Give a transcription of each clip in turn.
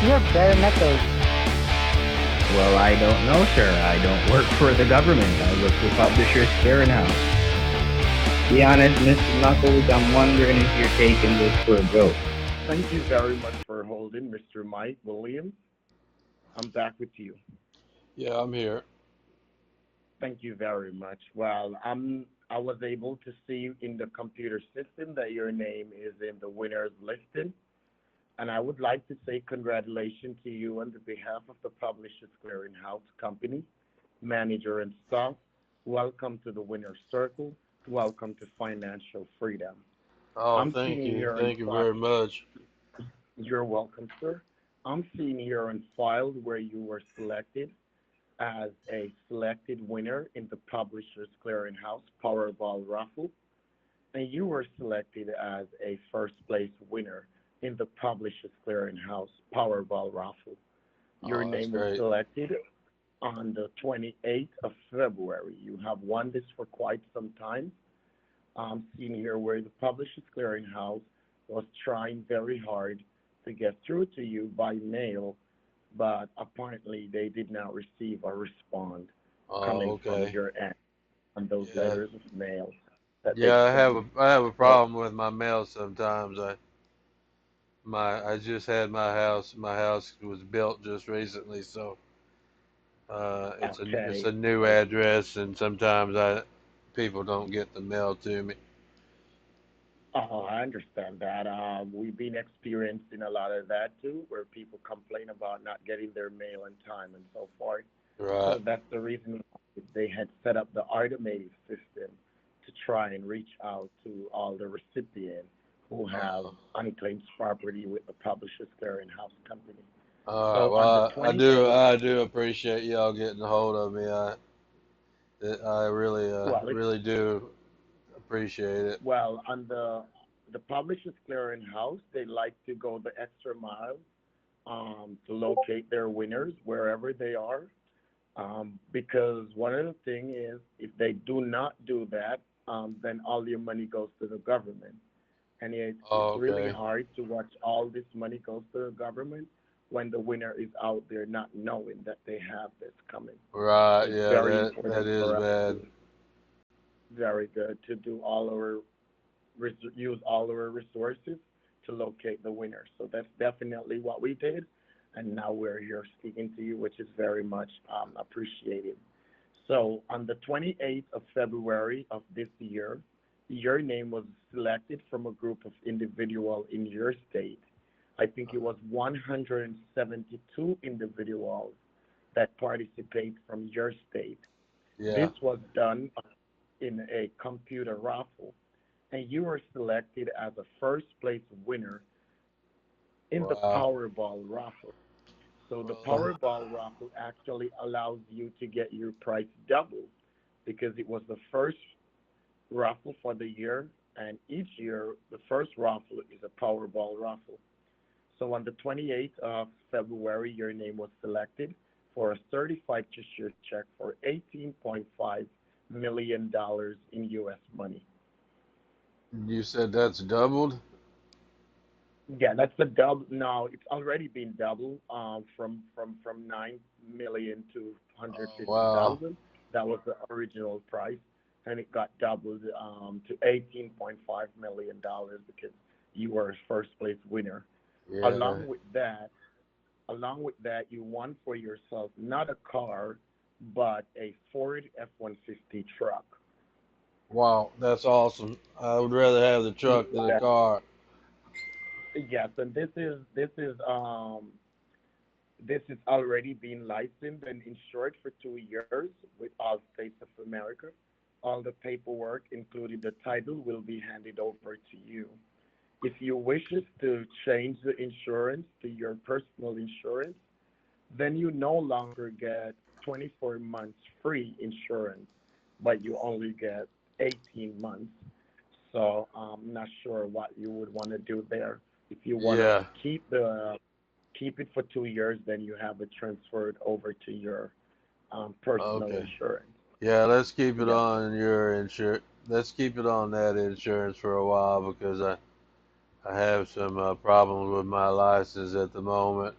your bare knuckles? Well, I don't know, sir. I don't work for the government. I work for Publishers Clearinghouse. Be honest, Mr. Knuckles, I'm wondering if you're taking this for a joke. Thank you very much for holding, Mr. Mike Williams. I'm back with you. Yeah, I'm here. Thank you very much. I was able to see in the computer system that your name is in the winners listing, and I would like to say congratulations to you on the behalf of the Publishers Clearinghouse Company, manager and staff. Welcome to the winner's circle. Welcome to financial freedom. Oh, I'm thank seeing you. here in Thank you file. very much. You're welcome, sir. I'm seeing here on file where you were selected as a selected winner in the Publishers Clearinghouse Powerball raffle, and you were selected as a first place winner in the Publishers Clearinghouse Powerball raffle. Your Oh, that's name was great. selected on the 28th of February. You have won this for quite some time. I'm seeing here where the Publishers Clearinghouse was trying very hard to get through to you by mail, but apparently they did not receive a response Oh, coming from okay. your end on those Yeah. letters of mail that Yeah, they I sent have you. a So, problem with my mail sometimes. I just had my house was built just recently, so it's okay. a new So, address, and sometimes I people don't get the mail to me. I understand that. We've been experiencing a lot of that too, where people complain about not getting their mail in time and so forth. Right. So that's the reason why they had set up the automated system to try and reach out to all the recipients who have Uh, unclaimed property with the Publishers Clearinghouse Company. all right. So on the Well, I 28th, do appreciate y'all getting a hold of me. I really well, it's really do appreciate it. well on the Publishers Clearinghouse, they like to go the extra mile to locate their winners wherever they are. Because one of the thing is, if they do not do that, then all your money goes to the government, and it's Oh, really okay. hard to watch all this money goes to the government when the winner is out there not knowing that they have this coming. So Right. it's Yeah. very That important is for us bad. to very good to do all our use all our resources to locate the winner. So that's definitely what we did, and now we're here speaking to you, which is very much appreciated. So on the 28th of February of this year, your name was selected from a group of individuals in your state. I think it was 172 individuals that participate from your state. Yeah. This was done in a computer raffle, and you were selected as a first place winner in the Wow. Powerball raffle. So the Well, Powerball raffle actually allows you to get your price double because it was the first raffle for the year, and each year the first raffle is a Powerball raffle. So on the 28th of February, your name was selected for a certified cashier check for $18.5 million in U.S. money. you said that's doubled. Yeah, that's the double. No, it's already been doubled from 9 million to hundred Oh, fifty wow. thousand. That was the original price, and it got doubled to $18.5 million because you were a first place winner. Yeah. Along with that, you won for yourself not a car, but a Ford F-150 truck. Wow. That's awesome. I would rather have the Yeah, truck than a car. yes, and this is already being licensed and insured for 2 years with all states of America. All the paperwork, including the title, will be handed over to you. If you wishes to change the insurance to your personal insurance, then you no longer get 24 months free insurance, but you only get 18 months. So I'm not sure what you would want to do there. If you want to Yeah. keep it for 2 years, then you have it transferred over to your personal Okay. insurance. Yeah. Let's keep it Yes, on your insurance. Let's keep it on that insurance for a while because I have some problems with my license at the moment.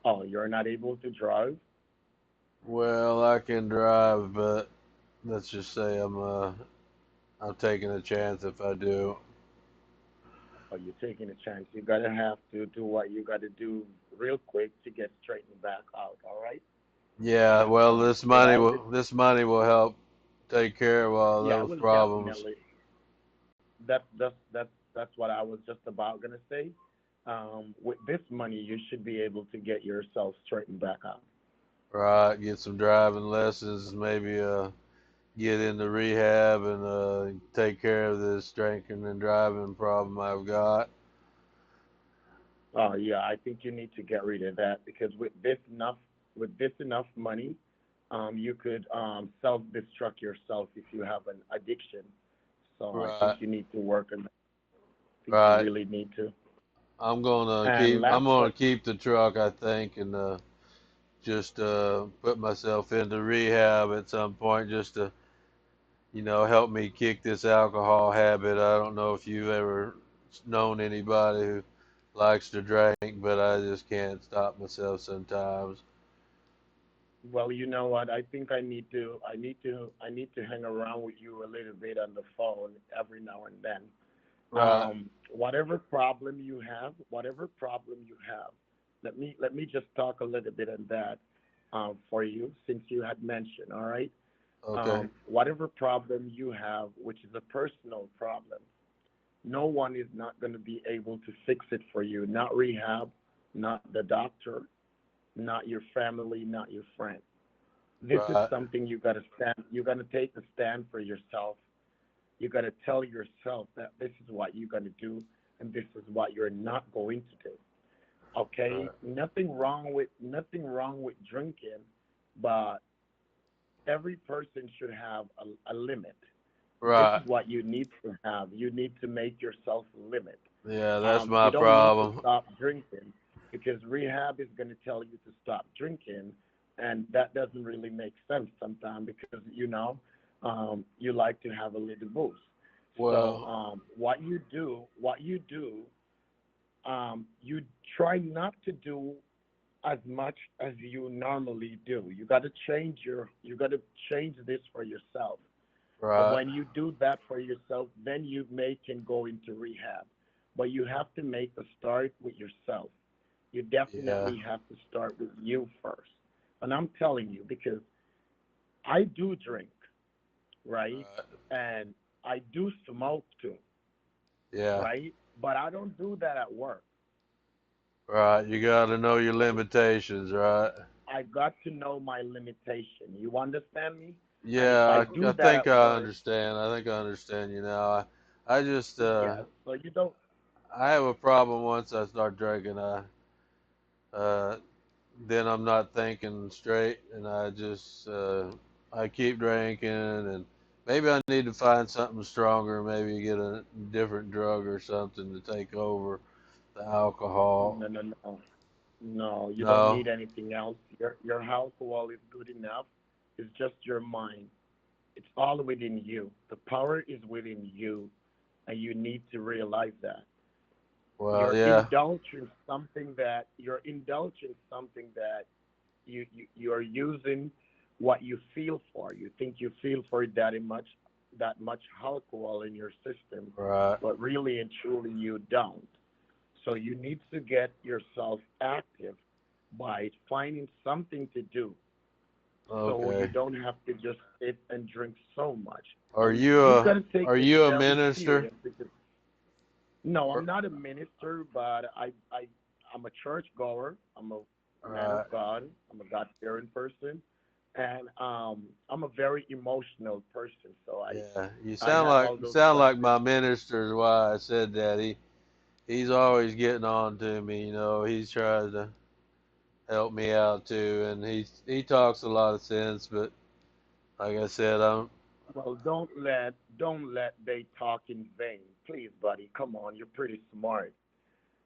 Oh, you're not able to drive? Well, I can drive, but let's just say I'm taking a chance if I do. Or you're taking a chance? You gotta have to do what you gotta do real quick to get straightened back out. All right. Yeah, well, With all this, this money will help take care of all yeah, those well, problems. definitely. That's what I was just about gonna say. With this money, you should be able to get yourself straightened back out. Right, get some driving lessons, maybe get into rehab and take care of this drinking and driving problem I've got. Oh yeah, I think you need to get rid of that because with this enough money, you could self-destruct yourself if you have an addiction. So I think Right, you need to work on that. I think you right. really need to. And I'm last gonna but keep the truck, I think, and just put myself into rehab at some point just to, help me kick this alcohol habit. I don't know if you've ever known anybody who likes to drink, but I just can't stop myself sometimes. well, you know what? I think I need to hang around with you a little bit on the phone every now and then. Right. Whatever problem you have, let me just talk a little bit on that for you since you had mentioned. All right, Okay. whatever problem you have, which is a personal problem, no one is not going to be able to fix it for you. Not rehab, not the doctor, not your family, not your friend. This is Right. something you got to stand. You got to take a stand for yourself. You got to tell yourself that this is what you're going to do and this is what you're not going to do. Okay? Right. Nothing wrong with drinking, but every person should have a limit. This Right. is what you need to have. You need to make yourself a limit. Yeah, that's my You don't need to problem. stop drinking because rehab is going to tell you to stop drinking, and that doesn't really make sense sometimes because you like to have a little booze. So Well, what you do, you try not to do as much as you normally do. You got to change this for yourself. right. When you do that for yourself, then you may can go into rehab. But you have to make a start with yourself. You Yeah. definitely have to start with you first. And I'm telling you because I do drink, right? Right. And I do smoke too, Yeah. right? But I don't do that at work, Right. You got to know your right? limitations, right? I got to know my limitation. You understand me? And if I Yeah, I do that think at I work, understand. I think I understand you now. I just yes. So you don't. I have a problem once I start drinking. Uh, then I'm not thinking straight, and I keep drinking, and maybe I need to find something stronger. Maybe get a different drug or something to take over the alcohol. No, no, no. No, you don't No, need anything else. Your alcohol is good enough. It's just your mind. It's all within you. The power is within you, and you need to realize that. well, yeah, You're indulging something that you're using what you feel for. You think you feel for that much alcohol in your system, right, but really and truly you don't. So you need to get yourself active by finding something to do so you okay. don't have to just sit and drink so much. Are And you you got a to take are this you a very minister? serious because no, I'm Or- not a minister, but I'm a church goer. I'm a man of Right. God. I'm a God fearing person, and I'm a very emotional person. So Yeah, I have all you those sound like questions. my minister is why I said that. He's always getting on to me, he's trying to help me out too, and he talks a lot of sense, but like I said, I'm Well, don't let they talk in vain, please, buddy. Come on, you're pretty smart.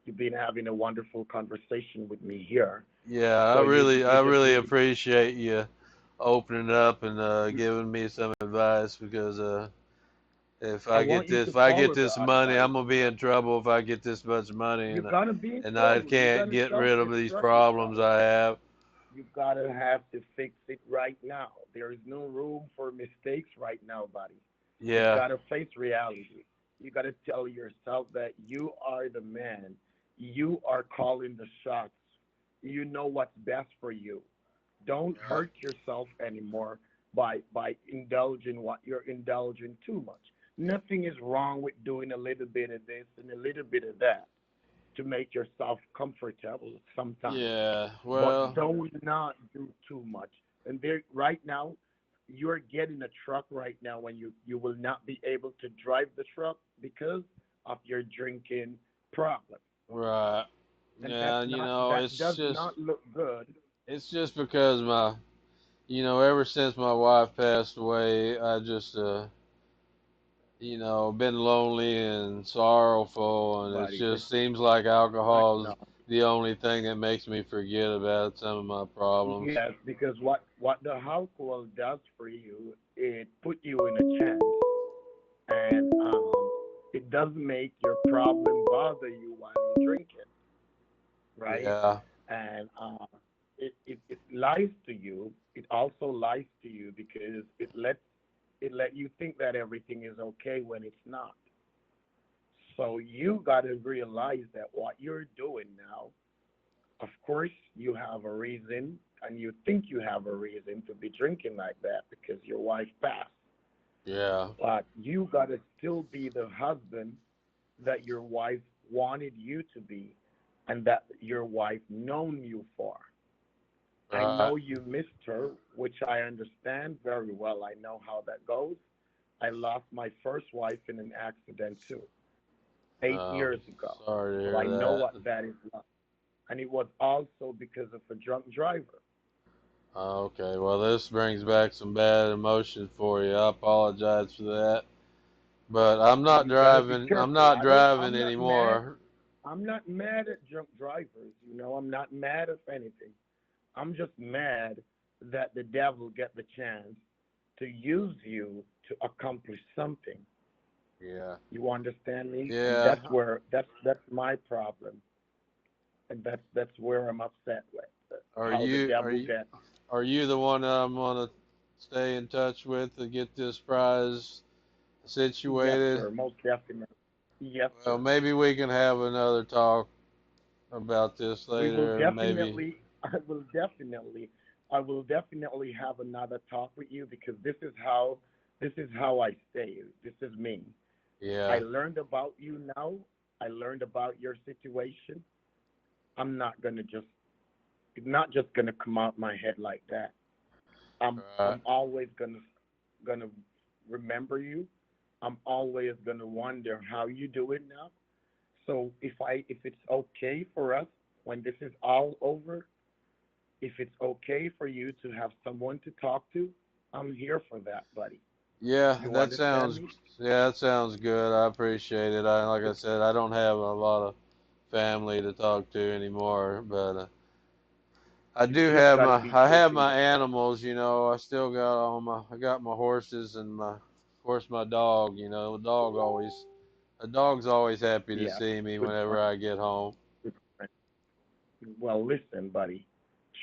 You've been having a wonderful conversation with me here. yeah, So you I just really need appreciate you opening up and giving me some advice because If I I get want you this, to if I get follow the this money, I'm advice. gonna be in trouble if I get this much money, You're gonna be in and I trouble. You're can't gonna get rid of these self-destruct problems yourself. I have. You gotta have to fix it right now. There is no room for mistakes right now, buddy. You Yeah, gotta face reality. You gotta tell yourself that you are the man. You are calling the shots. You know what's best for you. Don't right, hurt yourself anymore by indulging what you're indulging too much. Nothing is wrong with doing a little bit of this and a little bit of that to make yourself comfortable sometimes. yeah. But Well, don't not do too much. And there right now, you're getting a truck right now when you will not be able to drive the truck because of your drinking problem. right. And Yeah, and that does not look good. it's just because ever since my wife passed away, I just been lonely and sorrowful, and it Buddy. just seems like I alcohol is know. the only thing that makes me forget about some of my problems. Yes, because what the alcohol does for you, it put you in a chance, and it doesn't make your problem bother you while you're drinking, right? Yeah, And it lies to you. It also lies to you because it let you think that everything is okay when it's not. So you got to realize that what you're doing now, of course, you have a reason, and you think you have a reason to be drinking like that because your wife passed. yeah, But you got to still be the husband that your wife wanted you to be and that your wife known you for. I right. know you missed her, which I understand very well. I know how that goes. I lost my first wife in an accident too, 8 years ago. Sorry to So hear I know what that. that is like. And it was also because of a drunk driver. Okay, well, this brings back some bad emotions for you. I apologize for that. But I'm not You gotta be driving. I'm careful. not I don't. driving I'm not mad. anymore. I'm not mad at drunk drivers. I'm not mad of anything. I'm just mad that the devil get the chance to use you to accomplish something. Yeah. You understand me? And Yeah. that's my problem, and that's where I'm upset with Are how the you are devil you gets. are you the one that I'm gonna stay in touch with to get this prize Yes, situated? sir. Most definitely. Yes, Well, sir. maybe we can have another talk about this We will later. Maybe. definitely. I will definitely have another talk with you because this is how I stay. This is me. I Yeah. learned about you now. I learned about your situation. I'm not gonna just it's not just gonna come out my head like that. I'm Right. I'm always gonna remember you. I'm always gonna wonder how you do it now. So if it's okay for us when this is all over, if it's okay for you to have someone to talk to, I'm here for that, buddy. Yeah, You that understand sounds me? yeah, that sounds good. I appreciate it. Like I said, I don't have a lot of family to talk to anymore, but I You do just have gotta my be I true have to my yourself. animals. I still got I got my horses and of course my dog. A dog's always happy to Yeah, see me good whenever friend. I get home. Good friend. Well, listen, buddy.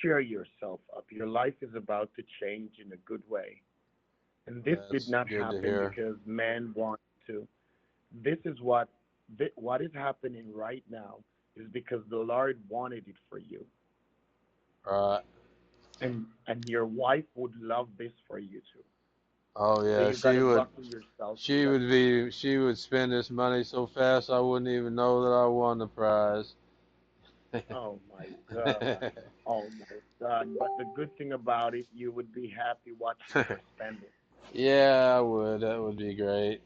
Cheer yourself up. Your life is about to change in a good way. And this did That's not good to happen hear. because man wanted to. This is what is happening right now is because the Lord wanted it for you. Right. And your wife would love this for you too. Oh So yeah, you gotta buckle yourself. You got she would spend this money so fast I wouldn't even know that I won the prize. oh my God. Oh my God. But the good thing about it, you would be happy watching her spend it. Yeah, I would. That would be great.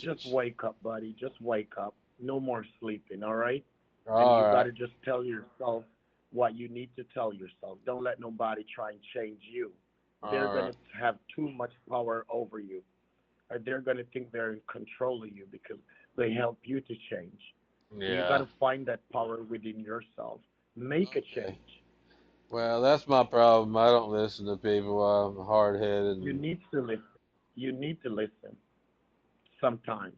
Just wake up, buddy. Just wake up. No more sleeping, all right? And All you right. gotta just tell yourself what you need to tell yourself. Don't let nobody try and change you. They're All right. gonna have too much power over you. Or they're gonna think they're in control of you because they help you to change. So you Yeah. gotta find that power within yourself. Make a Okay. change. Well, that's my problem. I don't listen to people. I'm hard headed You and need to listen. You need to listen. sometimes.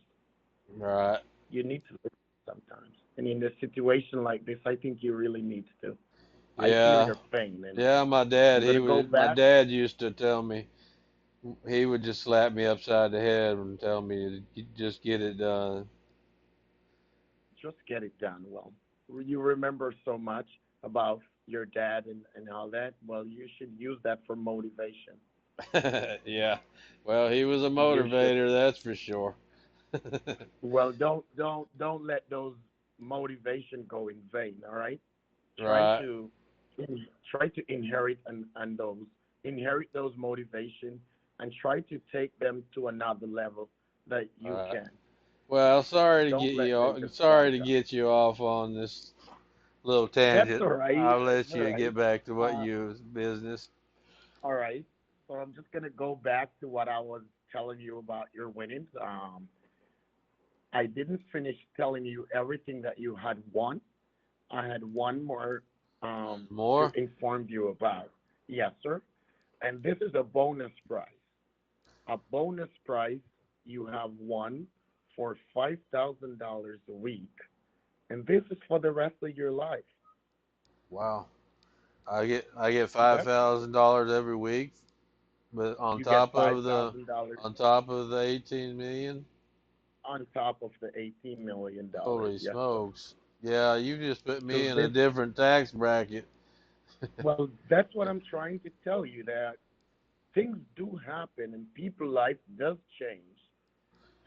Right. You need to listen sometimes. And in a situation like this, I think you really need to. I feel Yeah. your pain, and Yeah, I'm gonna go my back. dad used to tell me, he would just slap me upside the head and tell me to just get it done. Just get it done. Well, you remember so much about your dad and all that. Well, you should use that for motivation. Yeah. Well, he was a You should. motivator, that's for sure. Well, don't let those motivation go in vain. All right. Try Right. to try to inherit those motivation and try to take them to another level that you Right. can. Well, Don't let them just die sorry to down. get you off on this little That's tangent. all right. I'll That's let all you right. get back to what Uh, you business. all right. So I'm just gonna go back to what I was telling you about your winnings. I didn't finish telling you everything that you had won. I had one more to More? inform you about. Yes, sir. And this is a bonus prize. A bonus prize you have won for $5,000 a week, and this is for the rest of your life. Wow. I get That's $5,000 every week, but you get $5,000 on top of the 18 million. on top of the $18 million. Holy Yes, sir. smokes. Yeah, you just put So me in a this, different tax bracket. well, that's what I'm trying to tell you that things do happen and people life does change.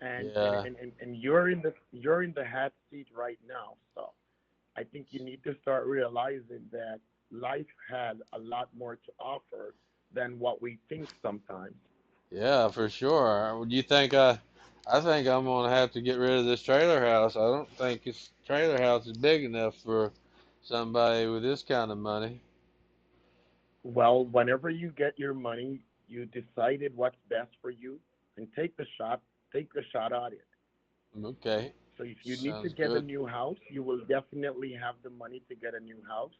And and, Yeah. and, and, and you're in the hot seat right now. So I think you need to start realizing that life had a lot more to offer than what we think sometimes. Yeah, for sure. Do you think I think I'm gonna have to get rid of this trailer house. I don't think this trailer house is big enough for somebody with this kind of money. Well, whenever you get your money, you decided what's best for you and take the shot at it. Okay. So if you need to Sounds get a good. new house, you will definitely have the money to get a new house.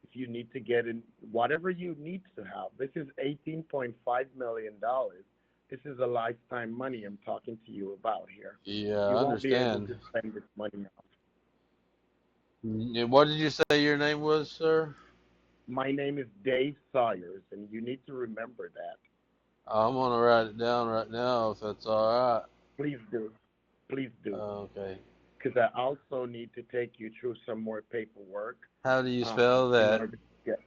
If you need to get in whatever you need to have, this is $18.5 million. This is a lifetime money I'm talking to you about here. Yeah, You I won't be able understand. to spend this money now. What did you say your name was, sir? My name is Dave Sawyers, and you need to remember that. I'm gonna write it down right now if that's all right. Please do. Please do. Okay. Because I also need to take you through some more paperwork How do you spell in that? order to get.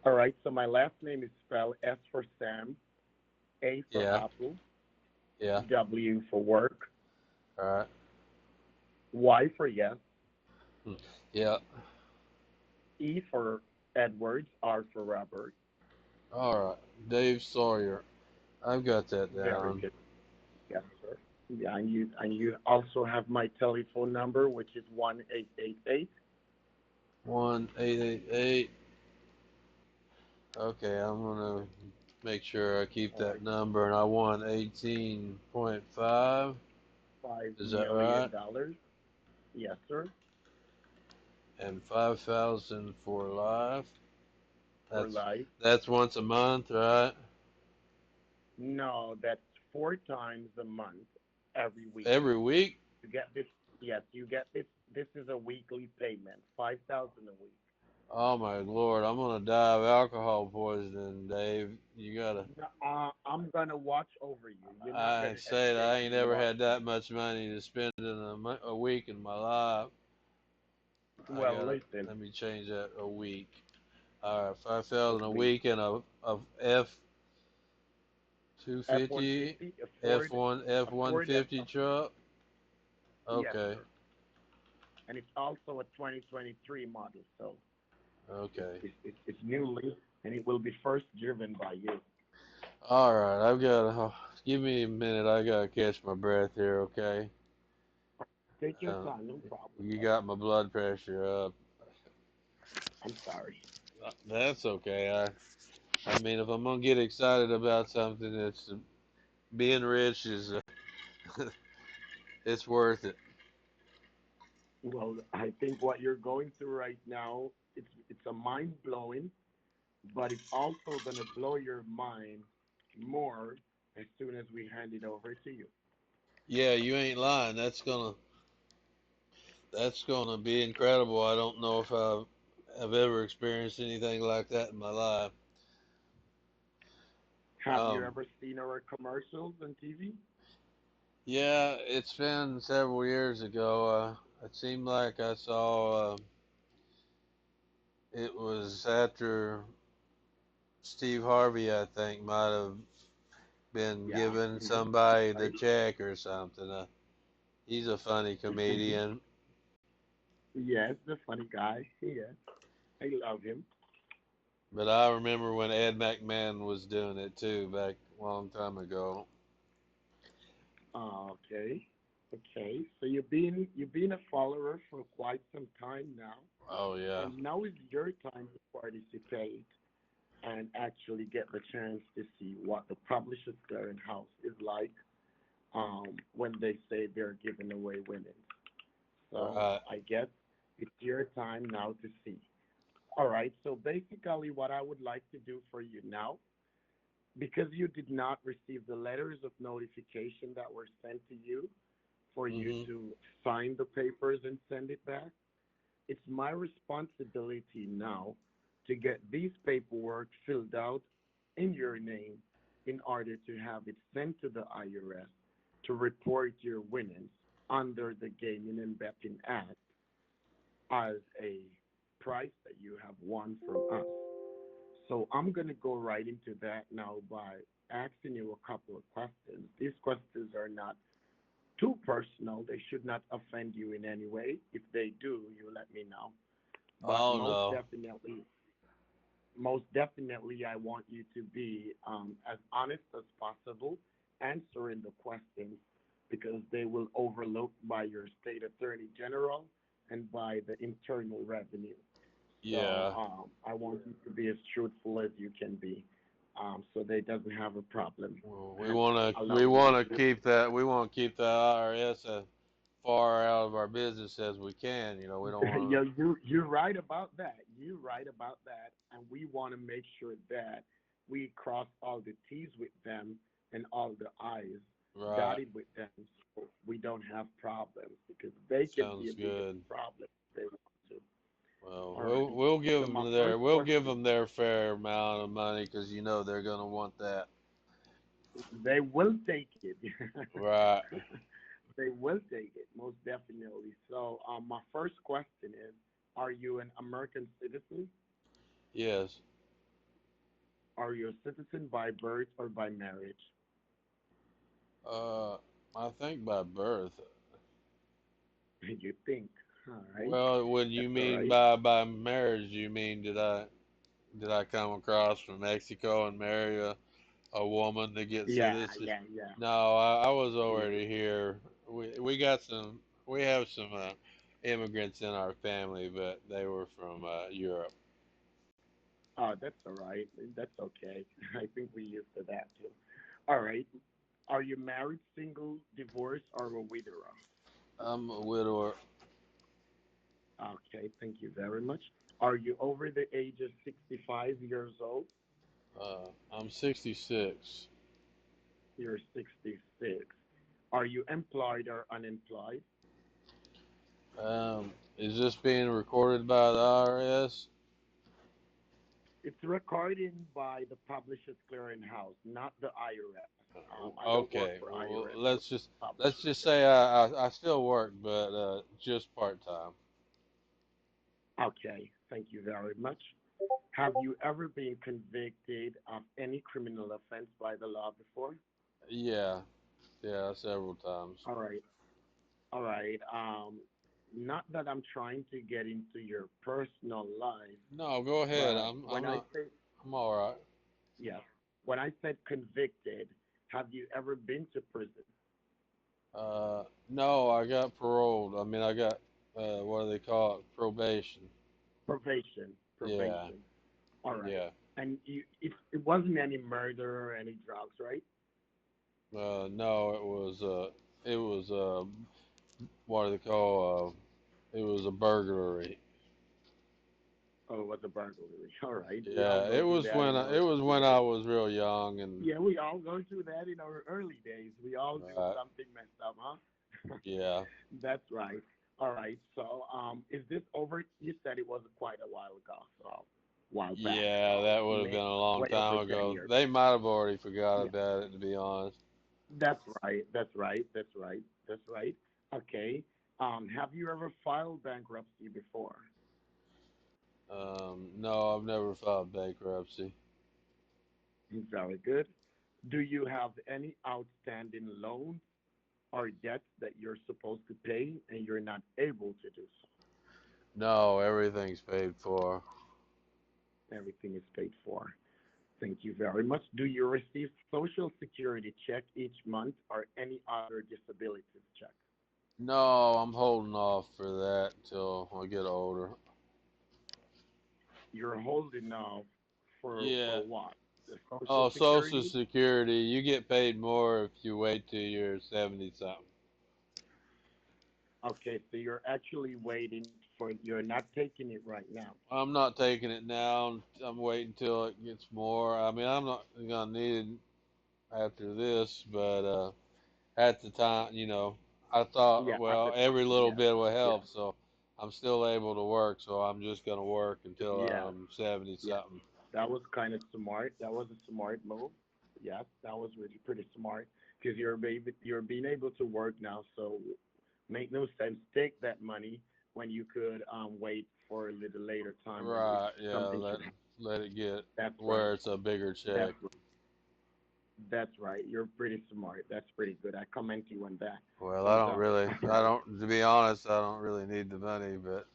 All right, so my last name is spelled S for Sam, A for Yeah. Apple, Yeah. W for work, All right. Y for yes, Hmm. Yeah. E for Edwards, R for Robert. All right. Dave Sawyer. I've got that Very down. good. Yes, sir. Yeah, and you also have my telephone number, which is 1888. 1888. Okay, I'm gonna make sure I keep All that right, number, and I won 18.5. five Is that million right? dollars. Yes, sir. And 5,000 for life. For That's life. that's once a month, right? No, that's four times a month, every week. Every week. You get this. Yes, you get this. This is a weekly payment, 5,000 a week. Oh my lord, I'm gonna die of alcohol poisoning, Dave. You gotta. No, I'm gonna watch over you. You're not I gonna said escape I ain't me ever had watching that much money to spend in a week in my life. you. I Well, gotta listen, let me change that a week. All right, a 5,000 a week. week and a F F one 250 fifty, F a one Ford fifty F. truck. Yes, Okay, sir. And it's also a 2023 model, so it's okay. it's it's, it's newly, and it will be first driven by you. All right, I've got. Give me a minute. I gotta catch my breath here. Okay. Take your Uh, time, no problem, you brother. got my blood pressure up. I'm sorry. That's okay. I mean, if I'm gonna get excited about something, it's being rich is it's worth it. Well, I think what you're going through right now, it's a mind blowing, but it's also gonna blow your mind more as soon as we hand it over to you. Yeah, you ain't lying. That's gonna be incredible. I don't know if I've ever experienced anything like that in my life. Have you Um, ever seen our commercials on TV? yeah, it's been several years ago. It seemed like I saw it was after Steve Harvey, I think, might have been Yeah. giving Hmm. somebody the Right. check or something. He's a funny comedian, Yes, the funny guy. Yes, I love him. but I remember when Ed McMahon was doing it too back a long time ago. Okay. Okay. So you've been a follower for quite some time now, Oh yeah, and now is your time to participate and actually get the chance to see what the Publishers Clearinghouse is like when they say they're giving away winnings. So right. I guess it's your time now to see. All right. So basically, what I would like to do for you now, because you did not receive the letters of notification that were sent to you for you Mhm. to sign the papers and send it back, it's my responsibility now to get these paperwork filled out in your name in order to have it sent to the IRS to report your winnings under the Gaming and Betting Act as a prize that you have won from us. So I'm going to go right into that now by asking you a couple of questions. These questions are not too personal. They should not offend you in any way. If they do, you let me know. But Oh no. most definitely, I want you to be as honest as possible answering the questions because they will overlook by your state attorney general and by the internal revenue. So Yeah. I want you to be as truthful as you can be, so they doesn't have a problem. Well, we And wanna we allowing you wanna to. keep that we wanna keep the IRS as far out of our business as we can. We don't Yeah, want you're right about that. You're right about that, and we want to make sure that we cross all the T's with them and all the I's to. Right. dotted with them, so we don't have problems because they can be Sounds a bigger good. problem if they want to. Well, All we'll right. we'll give So them my their first we'll give question, them their fair amount of money because they're gonna want that. they will take it. Right. They will take it most definitely. So my first question is: are you an American citizen? Yes. Are you a citizen by birth or by marriage? Uh, I think by birth. You think. All right. Well, when you That's all mean right. by marriage, you mean did I come across from Mexico and marry a woman to get Yeah, citizenship? yeah, yeah. No, I was Yeah. already here. We have some immigrants in our family, but they were from Europe. Oh, that's all right. That's okay. I think we used to that too. All right. Are you married, single, divorced, or a widower? I'm a widower. Okay, thank you very much. Are you over the age of 65 years old? I'm 66. You're 66. Are you employed or unemployed? Is this being recorded by the IRS? It's recorded by the Publishers Clearinghouse, not the IRS. I don't work Okay. for Well, IRS. I work let's just for let's Publishers just say Clearinghouse. I still work, but just part time. Okay, thank you very much. Have you ever been convicted of any criminal offense by the law before? Yeah, yeah, several times. All right, all right. Not that I'm trying to get into your personal life, No, go ahead. but I'm when I not. say, I'm all right. yeah, when I said convicted, have you ever been to prison? No, I got paroled. I mean, I got what do they call it? Probation. Probation, Yeah, probation. All right. yeah. And it wasn't any murder or any drugs, right? No, it was what do they call? It was a burglary. Oh, it was a burglary. All right. We all Yeah, go through that in it our was when I was real young, and yeah, we all go through that in our early days. We all do uh, something messed up, huh? yeah, That's right. All right. So, is this over? You said it was quite a while ago, so while back. yeah, So, that would have been a long way over time 10 years. ago. They might have already forgot Yeah, about it, to be honest. that's right. That's right. That's right. That's right. Okay. Have you ever filed bankruptcy before? No, I've never filed bankruptcy. Very good. Do you have any outstanding loans or debts that you're supposed to pay and you're not able to do so? No, everything's paid for. Everything is paid for. Thank you very much. Do you receive Social Security check each month or any other disabilities check? No, I'm holding off for that until I get older. You're holding off for Yeah. what? The Social Oh, Social Security? Security, you get paid more if you wait till you're 70 something. Okay, so you're actually waiting for, you're not taking it right now. I'm not taking it now. I'm waiting till it gets more. I mean, I'm not gonna need it after this, but at the time, I thought, Yeah, at well, the every time, little yes. bit will Yeah, help, so I'm still able to work. So I'm just gonna work until yes, I'm 70 yes. something. That was kind of smart. That was a smart move. Yes, that was really pretty smart because you're being able to work now. So make no sense take that money when you could wait for a little later time when if Right? Yeah. something should Let happen. let it get That's right. where it's a bigger That's check. that's right. You're pretty smart. That's pretty good. I commend you on that. Well, Well done. I don't, to be honest, I don't really need the money, but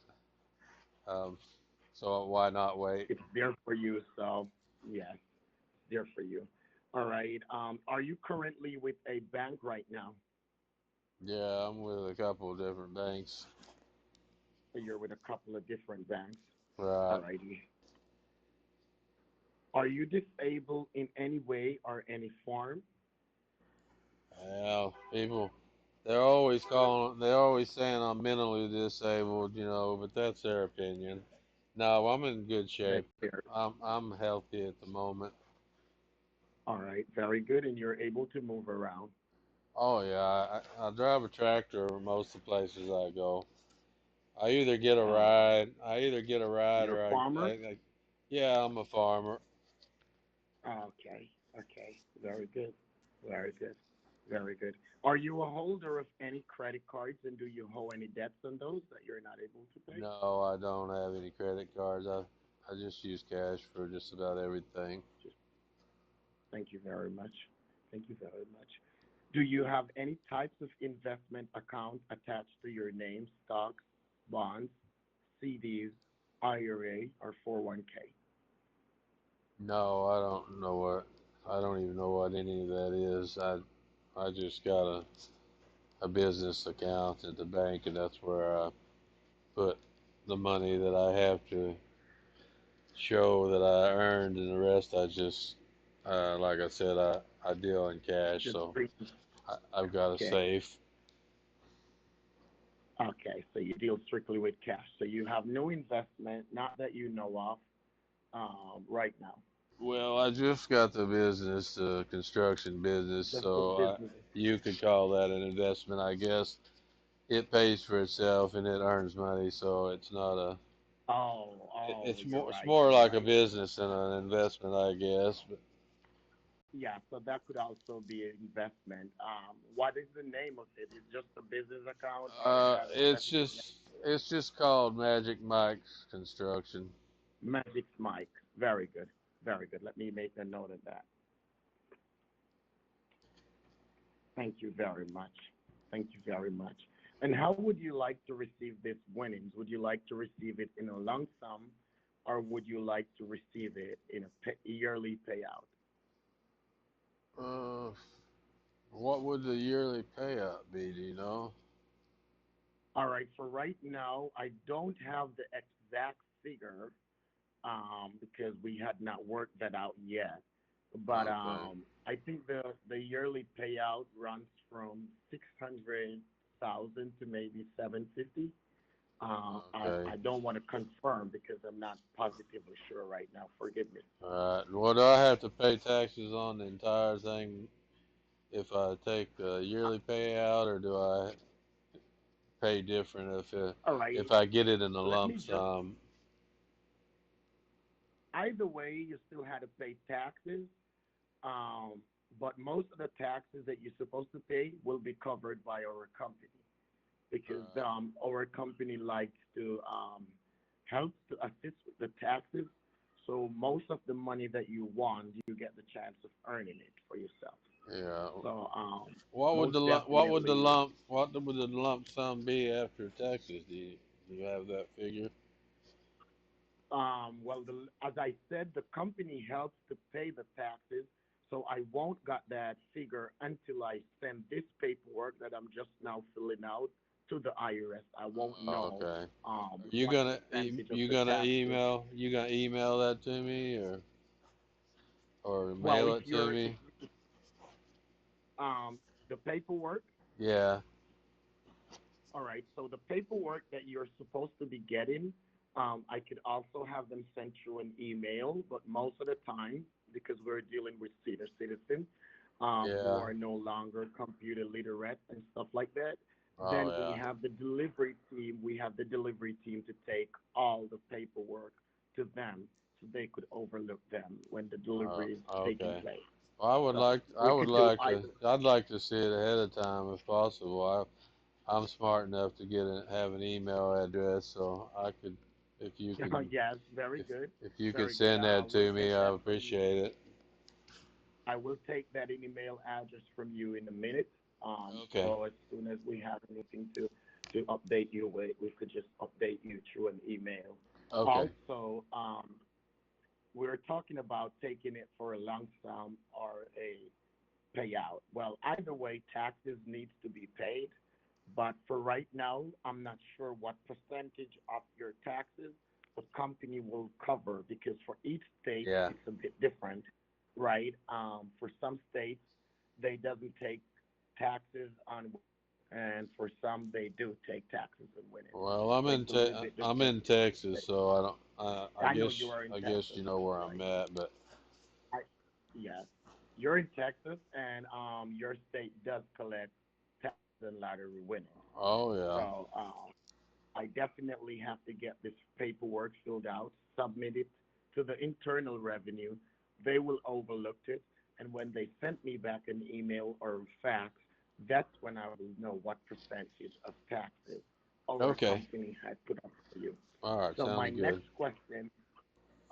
um, so why not wait? It's there for you. So yes, it's there for you. All right. Are you currently with a bank right now? Yeah, I'm with a couple of different banks. You're with a couple of different banks. All Right. righty. Are you disabled in any way or any form? Yeah, people, they're always saying I'm mentally disabled, but that's their opinion. No, I'm in good That's shape. fair. I'm healthy at the moment. All right. Very good. And you're able to move around. Oh yeah, I drive a tractor most of the places I go. Uh, I either get a ride you're or a farmer? yeah, I'm a farmer. Okay. Okay. Very good. Very good. Very good. Are you a holder of any credit cards and do you owe any debts on those that you're not able to pay? No, I don't have any credit cards. I just use cash for just about everything. Just thank you very much. Thank you very much. Do you have any types of investment accounts attached to your name, stocks, bonds, CDs, IRA, or 401k? No, I don't even know what any of that is. I just got a business account at the bank, and that's where I put the money that I have to show that I earned, and the rest I just, like I said, I deal in cash, Just so free. I've got a Okay. safe. Okay. So you deal strictly with cash. So you have no investment, not that you know of, right now. Well, I just got the business, construction business, Just the so business. you could call that an investment, I guess. It pays for itself and it earns money, so it's not a. Oh, oh, you're It's right. more You're like a right. business than an investment, I guess. But Yeah, so that could also be an investment. What is the name of it? Is it just a business account or it has a specific name to it? it's just called Magic Mike's Construction. Magic Mike. Very good. Very good. Let me make a note of that. Thank you very much. Thank you very much. And how would you like to receive this winnings? Would you like to receive it in a lump sum or would you like to receive it in a yearly payout? Uh, what would the yearly payout be? Do you know? All right, for right now, I don't have the exact figure because we had not worked that out yet. But Okay. I think the yearly payout runs from 600,000 to maybe 750. Okay. I don't want to confirm because I'm not positively sure right now. Forgive me. All right. Well, do I have to pay taxes on the entire thing if I take the yearly payout, or do I pay different All right. if I get it in a Let lump me just. sum? Either way, you still had to pay taxes. Um, but most of the taxes that you're supposed to pay will be covered by our company because Right. our company likes to help to assist with the taxes. So most of the money that you want, you get the chance of earning it for yourself. Yeah. So What most would the definitely. lump sum be after taxes? Do you have that figure? Well, as I said, the company helps to pay the taxes, so I won't got that figure until I send this paperwork that I'm just now filling out to the IRS. I won't Oh, know okay. Are what percentage of the taxes. you gonna email that to me, or Well, mail it to if me? the paperwork, Yeah. all right. So the paperwork that you're supposed to be getting, I could also have them sent you an email, but most of the time, because we're dealing with senior citizens who Yeah. are no longer computer literate and stuff like that, Oh then we yeah. have the delivery team. We have the delivery team to take all the paperwork to them so they could overlook them when the delivery is taking Okay. place. Well, So we could do either. I'd like to see it ahead of time if possible. I'm smart enough to have an email address, so I could, if you can, Yes, very good. if you could Very good. send that We'll to me, take I that from you. appreciate it. I will take that email address from you in a minute. Okay. So as soon as we have anything to update you with, we could just update you through an email. Okay. Also, we're talking about taking it for a lump sum or a payout. Well, either way, taxes needs to be paid. But for right now, I'm not sure what percentage of your taxes the company will cover because for each state Yeah. it's a bit different, right? For some states they doesn't take taxes on winning, and for some they do take taxes on winning. Well, So it's a little bit I'm different in for each Texas, state. so I don't. I know you are in I guess Texas, you know where I'm right? at, but I, yes, you're in Texas, and your state does collect taxes on lottery winnings. oh yeah. So I definitely have to get this paperwork filled out, submit it to the internal revenue. They will overlook it, and when they send me back an email or fax, that's when I will know what percentage of taxes our Okay. company had put up for you. All right. So my Sounds good. next question,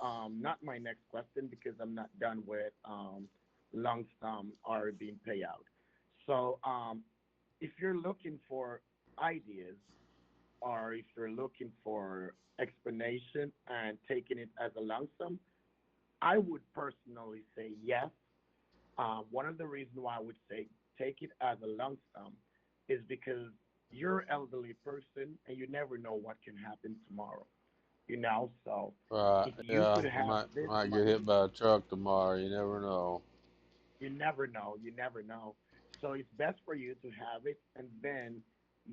not my next question because I'm not done with lump sum or being payout. So if you're looking for ideas or if you're looking for explanation and taking it as a lump sum, I would personally say yes. One of the reasons why I would say take it as a lump sum is because you're an elderly person and you never know what can happen tomorrow. So Right. if you could Yeah. have this Might get hit money, by a truck tomorrow. You never know. you never know. You never know. So it's best for you to have it, and then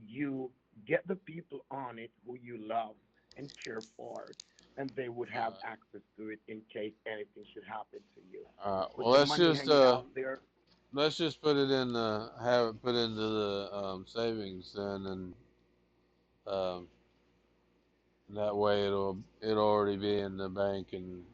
you get the people on it who you love and care for, and they would have All access to it in case anything should happen to you. right. Well, With the money hanging out there, let's just put it in the have it put into the savings then, and um, that way it'll already be in the bank, and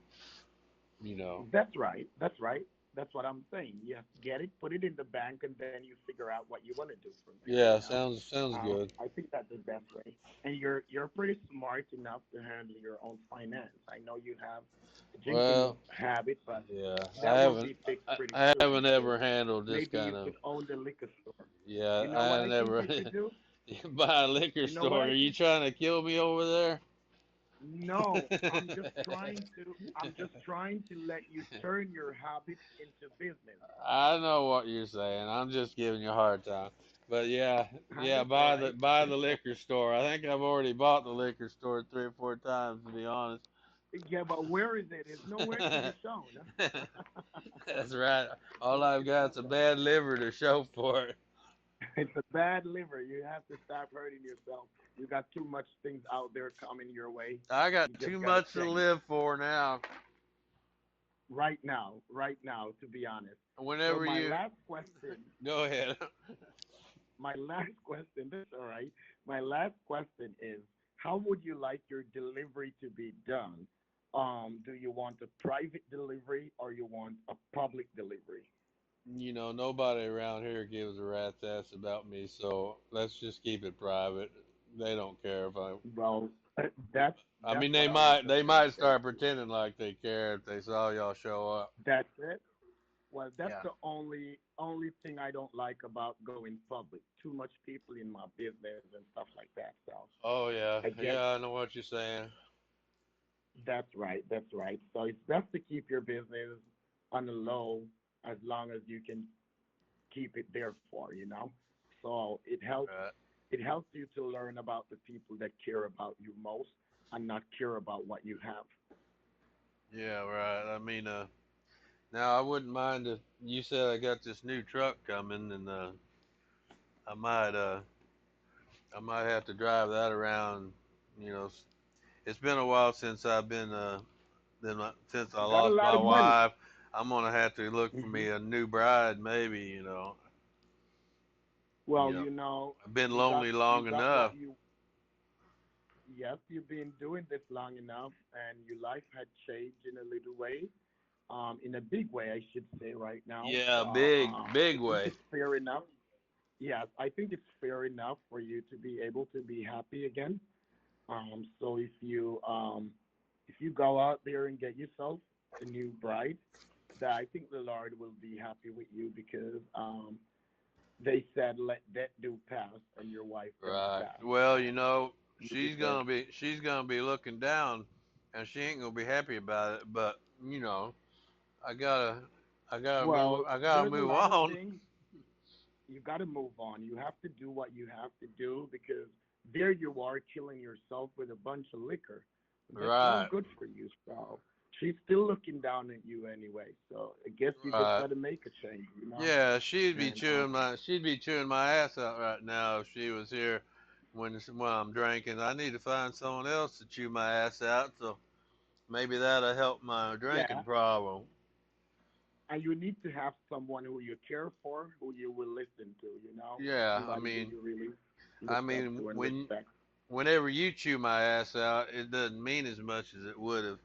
you know. that's right. That's right. That's what I'm saying. Yes, get it, put it in the bank, and then you figure out what you want to do from there. Yeah. Sounds good. I think that's the best way. And you're pretty smart enough to handle your own finance. I know you have a drinking Well, habit, but yeah. that will be fixed pretty I soon. haven't So ever handled this maybe kind you of. could own the liquor store. Yeah. You know what I I think never you should do? buy a liquor You know what store. I Are you think? trying to kill me over there? No, I'm just trying to let you turn your habits into business. I know what you're saying. I'm just giving you a hard time. But yeah, yeah, That's all right. buy the liquor store. I think I've already bought the liquor store 3 or 4 times to be honest. Yeah, but where is it? It's nowhere to be shown. That's right. All I've got is a bad liver to show for it. It's a bad liver. You have to stop hurting yourself. You got too much things out there coming your way. I You got too just gotta much to change live for now. right now, to be honest. So Whenever my you last question, go ahead. my last question, that's all right. My last question is, how would you like your delivery to be done? Do you want a private delivery or you want a public delivery? Nobody around here gives a rat's ass about me, so let's just keep it private. They don't care if I. Well, that's I mean, what I was just they gonna might say start to you. pretending like they care if they saw y'all show up. That's it. Well, that's Yeah. the only thing I don't like about going public. Too much people in my business and stuff like that. So Oh yeah, I guess yeah. I know what you're saying. that's right. That's right. So it's best to keep your business on the low as long as you can keep it there for. So Right. it helps you to learn about the people that care about you most and not care about what you have. Yeah. Right. I mean, now I wouldn't mind if you said I got this new truck coming, and I might, uh, I might have to drive that around. You know, it's been a while since I've been, since I You got a lost lot my of money. wife. I'm gonna have to look for Hmm. me a new bride, maybe. You Well, know, you know, I've been you got lonely you long got what enough. you yes, you've been doing this long enough, and your life had changed in a little way, in a big way, I should say, right now. Yeah, So I big think way. it's fair enough. Yes, I think it's fair enough for you to be able to be happy again. So if you go out there and get yourself a new bride, that I think the Lord will be happy with you because they said let that do pass, and your wife gonna Right. pass. Well, So you deserve. she's gonna be looking down, and she ain't gonna be happy about it. But I gotta, Well, I gotta there's a move lot of on. things you got to move on. You have to do what you have to do because there you are killing yourself with a bunch of liquor. That's not Right. good for you. So she's still looking down at you anyway. So I guess you just Right. got to make a change. Yeah, And she'd be chewing my ass out right now if she was here when I'm drinking. I need to find someone else to chew my ass out, so maybe that'll help my drinking yeah, problem. and you need to have someone who you care for, who you will listen to. Yeah, Somebody who you really I look up mean, to and respect. whenever you chew my ass out, it doesn't mean as much as it would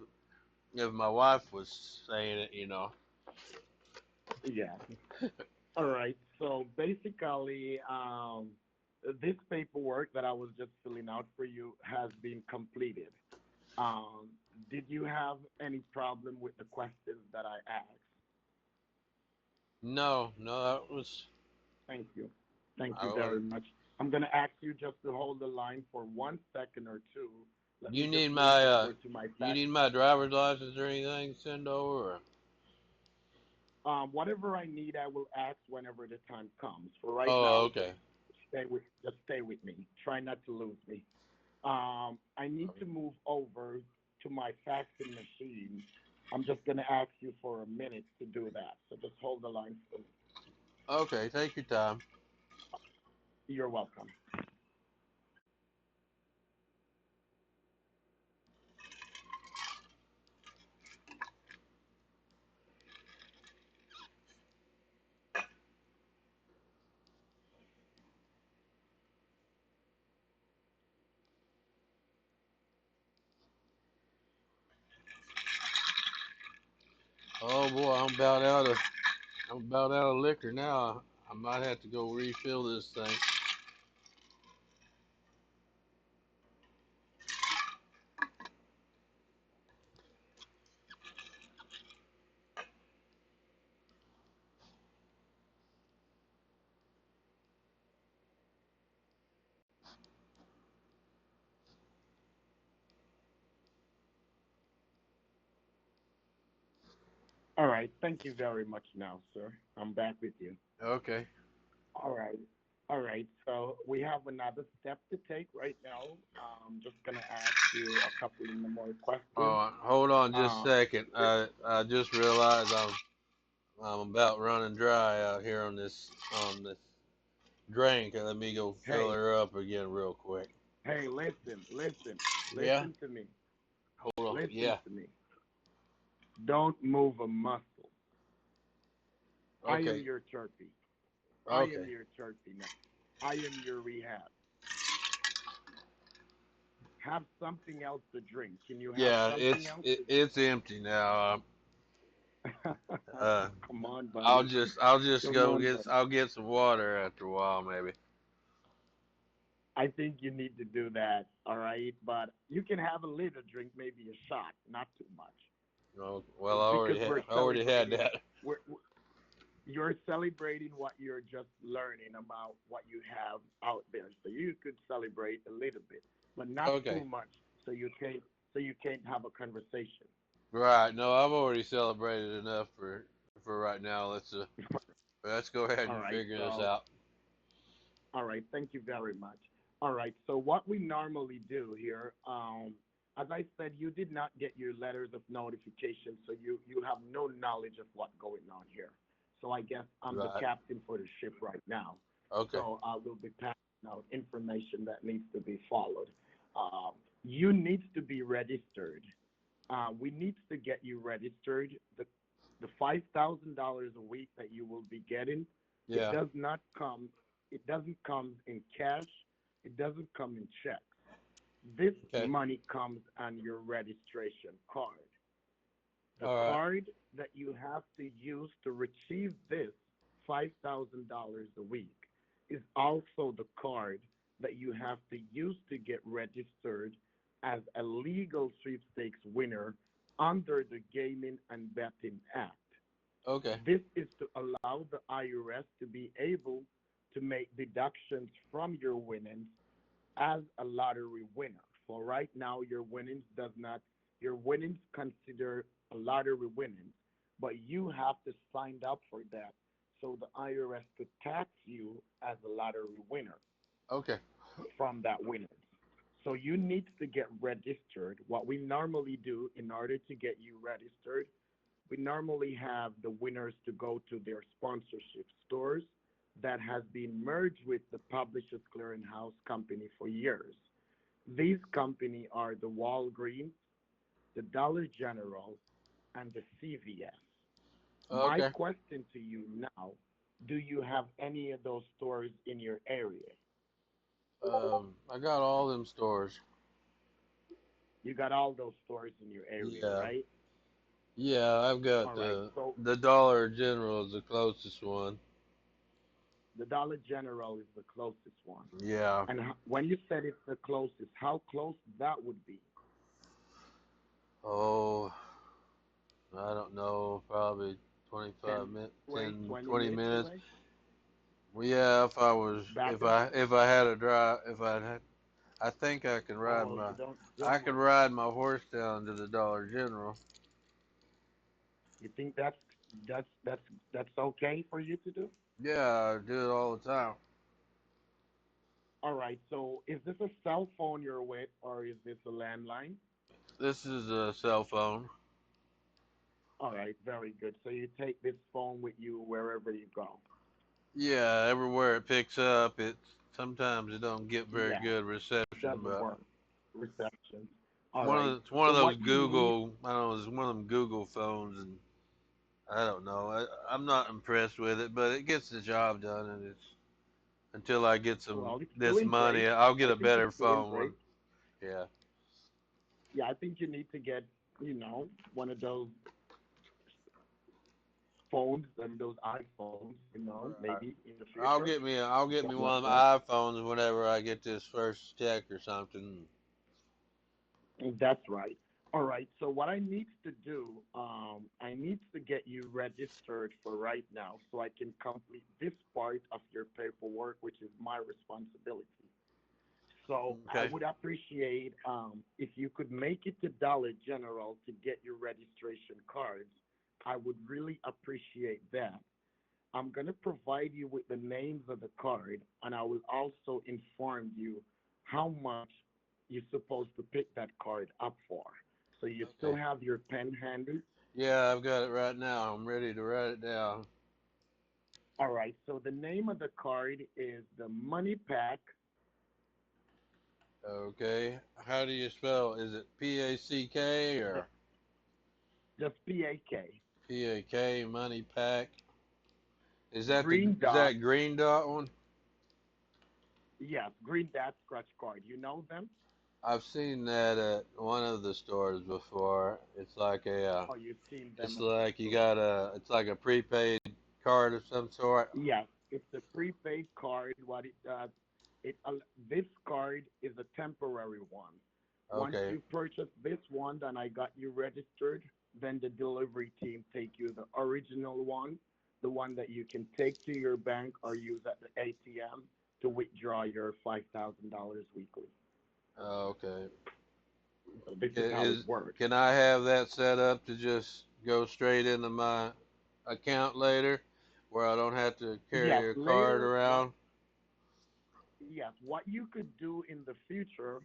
if my wife was saying it. Yeah. All right. So basically, this paperwork that I was just filling out for you has been completed. Um, did you have any problem with the questions that I asked? No, no, that was. Thank you. Thank I you very was much. I'm going to ask you just to hold the line for 1 second or two. Let me you just need move my over to my you fax. need my driver's license or anything to send over? Or? Whatever I need, I will ask whenever the time comes. For right Oh, now, just okay. stay with me. Try not to lose me. I need to move over to my faxing machine. I'm just going to ask you for a minute to do that. So just hold the line for me. Okay, take your time. You're welcome. Oh boy, I'm about out of liquor now. I might have to go refill this thing. All right. Thank you very much now, sir. I'm back with you. Okay. All right. All right. So we have another step to take right now. I'm just going to ask you a couple of more questions. Hold on just a Uh, second. I just realized I'm about running dry out here on this drink and let me go fill Hey, her up again real quick. hey, listen, listen, Yeah. listen to me. Hold on. Listen Yeah. to me. Don't move a muscle. I am Okay. your therapy. I am Okay. your therapy now. I am your rehab. Have something else to drink. Can you have Yeah, something else to it's empty now. Uh, Come on, buddy. I'll just Come go on, buddy. I'll get some water after a while maybe. I think you need to do that, all right? But you can have a little drink, maybe a shot, not too much. No, well It's because I already had celebrating. that. You're celebrating what you're just learning about what you have out there. So you could celebrate a little bit, but not too Okay. much. So you can't have a conversation. Right. No, I've already celebrated enough for right now. Let's go ahead All and right. figure this So out. all right. Thank you very much. All right. So what we normally do here, as I said, you did not get your letters of notification, so you have no knowledge of what's going on here. So I guess I'm the Right. captain for the ship right now. Okay. So I will be passing out information that needs to be followed. You need to be registered. We need to get you registered. The $5,000 a week that you will be getting, it Yeah. does not come. It doesn't come in cash. It doesn't come in checks. This Okay. money comes on your registration card. The All right. card that you have to use to retrieve this $5,000 a week is also the card that you have to use to get registered as a legal sweepstakes winner under the Gaming and Betting Act. Okay. This is to allow the IRS to be able to make deductions from your winnings as a lottery winner. For right now, your winnings consider a lottery winnings, but you have to sign up for that so the IRS could tax you as a lottery winner Okay. from that winnings. So you need to get registered. What we normally do in order to get you registered, we normally have the winners to go to their sponsorship stores that has been merged with the Publishers Clearinghouse Company for years. These company are the Walgreens, the Dollar General, and the CVS. My Okay. question to you now, do you have any of those stores in your area? I got all them stores. You got all those stores in your area, Yeah. right? Yeah, I've got All right. So the Dollar General is the closest one. the Dollar General is the closest one. Yeah. And when you said it's the closest, how close that would be? Oh, I don't know, probably 25 10 minutes, away, 10, 20 20 minutes minutes. away? Well, yeah, Back of, if I had a drive, if I had, I think oh, you don't I could work. ride my horse down to the Dollar General. You think that's okay for you to do? Yeah, I do it all the time. All right. So is this a cell phone you're with, or is this a landline? This is a cell phone. All right. Very good. So you take this phone with you wherever you go. Yeah, everywhere it picks up, sometimes it don't get very Yeah. good reception, Doesn't but work. Reception. All right. it's one So of those what you need, Google. I don't know. It's one of them Google phones, and I don't know. I'm not impressed with it, but it gets the job done, and it's until I get well, it's this doing money, great. I'll get I a think it's better doing phone great. one. Yeah. Yeah, I think you need to get, one of those phones and those iPhones, Right. maybe in the future. I'll get me Something like one of that. my iPhones whenever I get this first check or something. That's right. All right. So what I need to do, I need to get you registered for right now so I can complete this part of your paperwork, which is my responsibility. So I Okay. would appreciate if you could make it to Dollar General to get your registration cards. I would really appreciate that. I'm going to provide you with the names of the card, and I will also inform you how much you're supposed to pick that card up for. So you still Okay. have your pen handy? Yeah, I've got it right now. I'm ready to write it down. All right. So the name of the card is the Money Pack. Okay. How do you spell? Is it P-A-C-K The or just PAK. P-A-K, Money Pack? Green Is that dot. green dot one? Yes, green dot scratch card. You know them? I've seen that at one of the stores before. It's like Or you've seen it's them at the like you store? got it's like a prepaid card of some sort. Yes, it's a prepaid card. What it does, this card is a temporary one. Once Okay. you purchase this one, then I got you registered. Then the delivery team take you the original one, the one that you can take to your bank or use at the ATM to withdraw your $5,000 weekly. Okay. So this is how it Is works. can I have that set up to just go straight into my account later, where I don't have to Yes, carry a card later. around? Yes, what you could do in the future,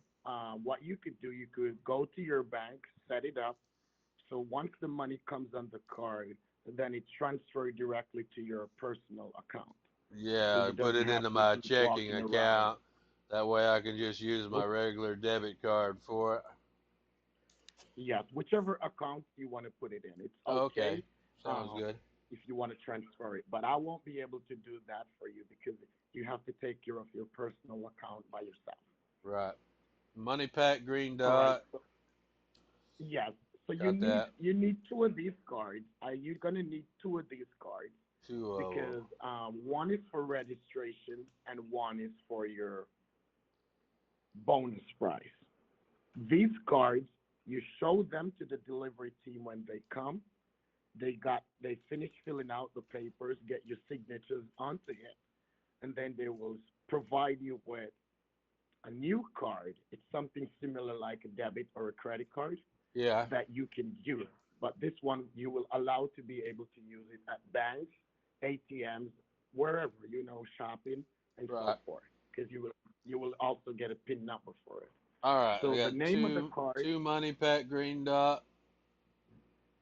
what you could do, you could go to your bank, set it up. So once the money comes on the card, then it's transferred directly to your personal account. So Yeah, you I put doesn't it have into to my keep checking walking around. account. That way I can just use my Which, regular debit card for it. yes, whichever account you want to put it in, it's Okay. okay Sounds um, good. if you want to transfer it. But I won't be able to do that for you because you have to take care of your personal account by yourself. Right. Money pack green All right. dot. So yes. So you Got need that. you need two of these cards. You're gonna need two of these cards Two of them. because one is for registration and one is for your bonus prize. These cards, you show them to the delivery team when they come. They finish filling out the papers, get your signatures onto it, and then they will provide you with a new card. It's something similar like a debit or a credit card Yeah. that you can use. But this one you will allow to be able to use it at banks, ATMs, wherever, shopping and so Right. forth. Because you will also get a PIN number for it. All right. I So the got name of the card, two money pack green dot.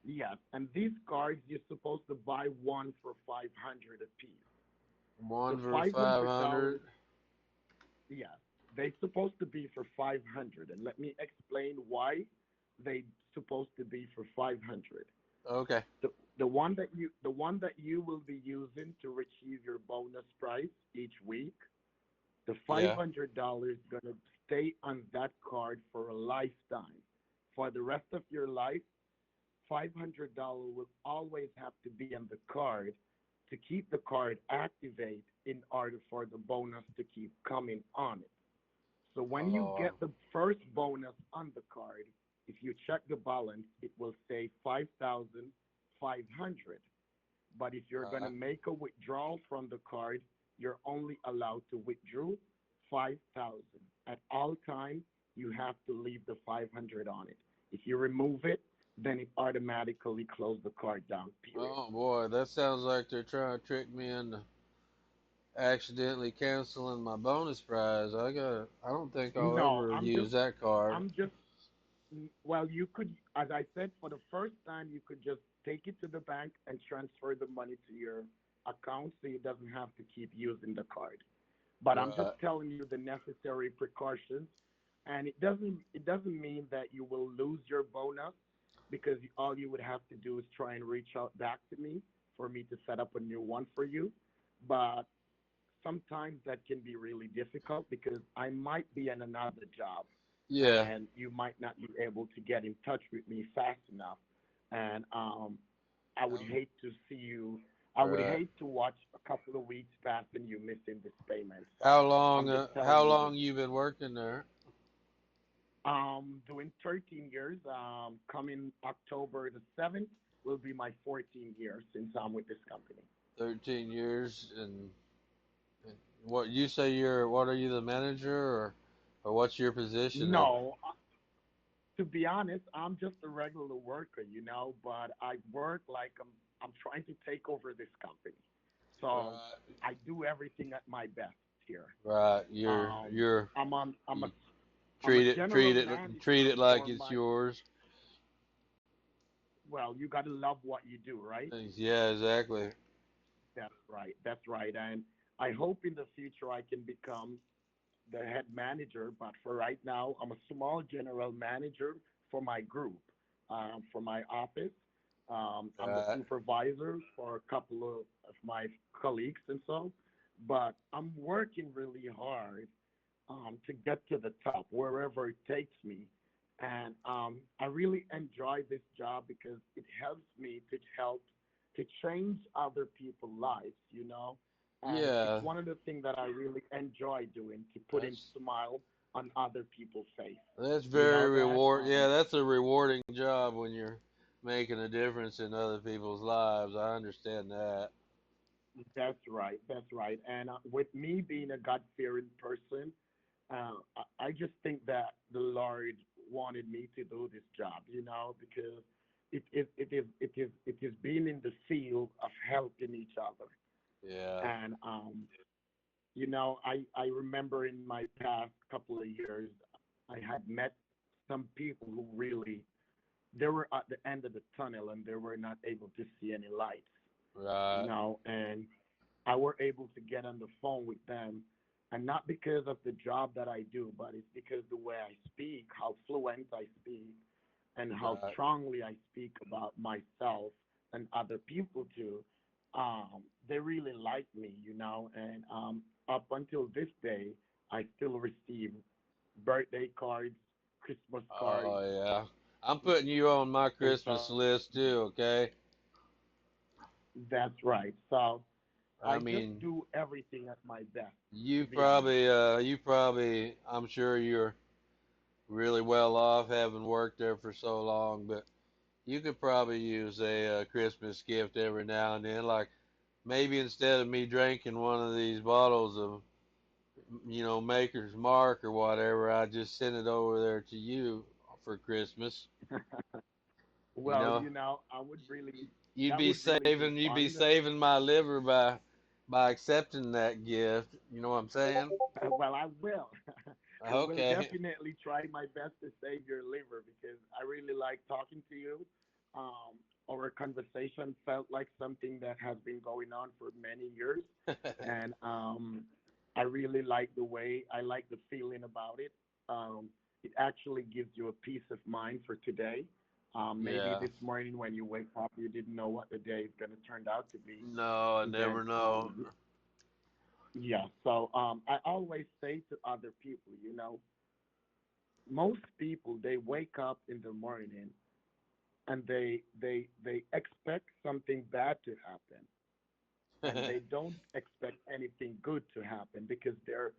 yes, and these cards you're supposed to buy one for 500 apiece. The One for $500, 500. yes, they're supposed to be for 500, and let me explain why they supposed to be for 500. Okay. The one that you will be using to achieve your bonus price each week, the Yeah. $500 gonna stay on that card for a lifetime. For the rest of your life, $500 will always have to be on the card to keep the card activate in order for the bonus to keep coming on it. So when you Oh. get the first bonus on the card, if you check the balance, it will say 5,500. But if you're going to Uh, make a withdrawal from the card, you're only allowed to withdraw 5,000. At all times, you have to leave the 500 on it. If you remove it, then it automatically closes the card down, period. oh boy, that sounds like they're trying to trick me into accidentally canceling my bonus prize. I don't think I'll No, ever I'm use just, that card. I'm just well, you could, as I said, for the first time, you could just take it to the bank and transfer the money to your account so you doesn't have to keep using the card. But I'm just Right. telling you the necessary precautions, and it doesn't mean that you will lose your bonus because all you would have to do is try and reach out back to me for me to set up a new one for you. But sometimes that can be really difficult because I might be in another job Yeah. and you might not be able to get in touch with me fast enough. And I would Um, hate to see you, I would right. hate to watch a couple of weeks pass and you missing this payment. So I'm just How telling you this. long you been working there? Doing 13 years. Coming October the 7th will be my 14th year since I'm with this company. 13 years. And what you say what are you, the manager, or what's your position there? No, to be honest, I'm just a regular worker, but I work like I'm trying to take over this company. So Right. I do everything at my best here. Right. Um, You're I'm on you I'm a general treat manager it like for it's my yours. well, you got to love what you do, right? Yeah, exactly. That's right. That's right. And I hope in the future I can become the head manager. But for right now, I'm a small general manager for my group, for my office. I'm the Right. supervisor for a couple of my colleagues and so. But I'm working really hard to get to the top wherever it takes me. And I really enjoy this job because it helps me to help to change other people's lives, you know. And it's Yeah, one of the things that I really enjoy doing to putting that's smile on other people's face. that's You very know that? reward. Yeah, that's a rewarding job when you're making a difference in other people's lives. I understand that. That's right. That's right. And with me being a God fearing person, I just think that the Lord wanted me to do this job, you know, because it is being in the field of helping each other. Yeah. And you know, I remember in my past couple of years, I had met some people who really they were at the end of the tunnel and they were not able to see any lights, you Right. know, and I were able to get on the phone with them, and not because of the job that I do, but it's because the way I speak, how fluent I speak, and how Right. strongly I speak about myself and other people too. They really like me, you know, and up until this day, I still receive birthday cards, Christmas cards, Oh yeah. I'm putting you on my and Christmas so list too. Okay. that's right. So I I just mean, do everything at my best, to you be honest. probably, I'm sure you're really well off having worked there for so long, but you could probably use a, Christmas gift every now and then. Like maybe instead of me drinking one of these bottles of, Maker's Mark or whatever, I just send it over there to you for Christmas. You Well, know, you know, I would really, you'd that be would really be saving, you'd be fun. saving my liver by accepting that gift. You know what I'm saying? Well, I will. I will Okay. definitely try my best to save your liver because I really like talking to you. Our conversation felt like something that has been going on for many years, and I really like the way I like the feeling about it. It actually gives you a peace of mind for today. Maybe Yeah. this morning when you wake up, you didn't know what the day is going to turn out to be, No, I and never then know. yeah. So I always say to other people, you know, most people they wake up in the morning and they expect something bad to happen, and they don't expect anything good to happen because they're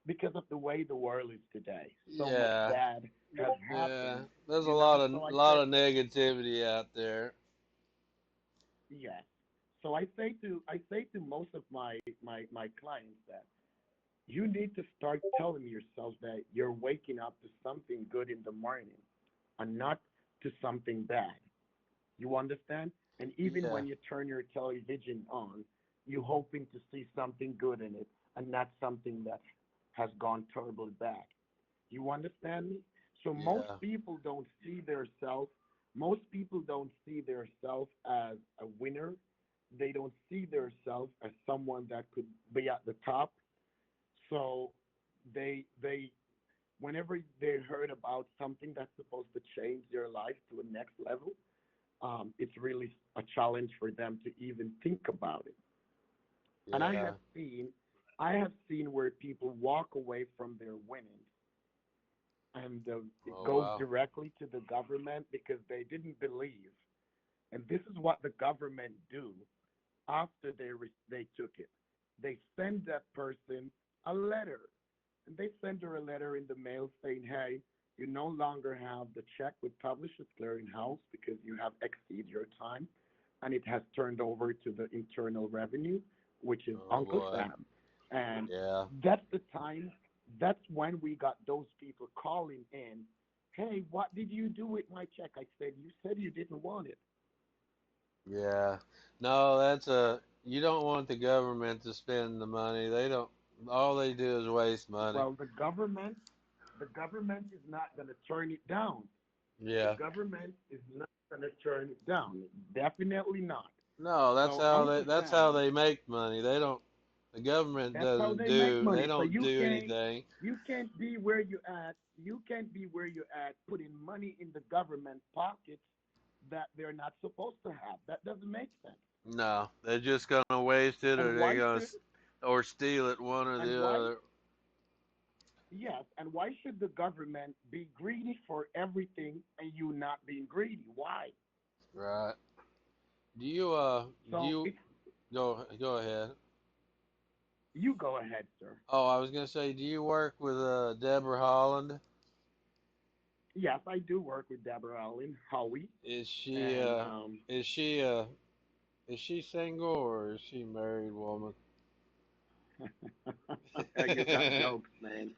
because of the way the world is today. So much Yeah. bad has Yeah. happened, There's a you lot know. of So I lot say of negativity out there. yes. So I say to most of my clients that you need to start telling yourself that you're waking up to something good in the morning and not to something bad. You understand? And even Yeah. when you turn your television on, you're hoping to see something good in it and not something that has gone terribly bad. You understand me? So Yeah. most people don't see themselves as a winner. They don't see themselves as someone that could be at the top. So they whenever they heard about something that's supposed to change their life to a next level, it's really a challenge for them to even think about it. And Yeah. I have seen where people walk away from their winnings and it Oh goes wow. directly to the government because they didn't believe. And this is what the government do after they took it. They send that person a letter, and they send her a letter in the mail saying, "Hey, you no longer have the check with Publishers Clearinghouse because you have exceeded your time, and it has turned over to the Internal Revenue, which is Oh Uncle boy. Sam." And Yeah. that's the time. That's when we got those people calling in. Hey, what did you do with my check? I said, you said you didn't want it. Yeah. No, that's a you don't want the government to spend the money. They don't all they do is waste money. Well, the government is not going to turn it down. The Yeah. government is not going to turn it down. Definitely not. No, So I that's how understand. they make money. They don't. The government That's how doesn't they make do. They money. So don't do anything. you can't be where you at. You can't be where you at putting money in the government pockets that they're not supposed to have. That doesn't make sense. No, they're just gonna waste it, or And they're why gonna, should or steal it, one or and the why other. yes, and why should the government be greedy for everything and you not being greedy? Why? Right. Do So you it's go ahead. you go ahead, sir. Oh, I was gonna say, do you work with Deborah Holland? Yes, I do work with Deborah Allen, Howie, Is she and is she uh is she single or is she a married woman? you got jokes, man.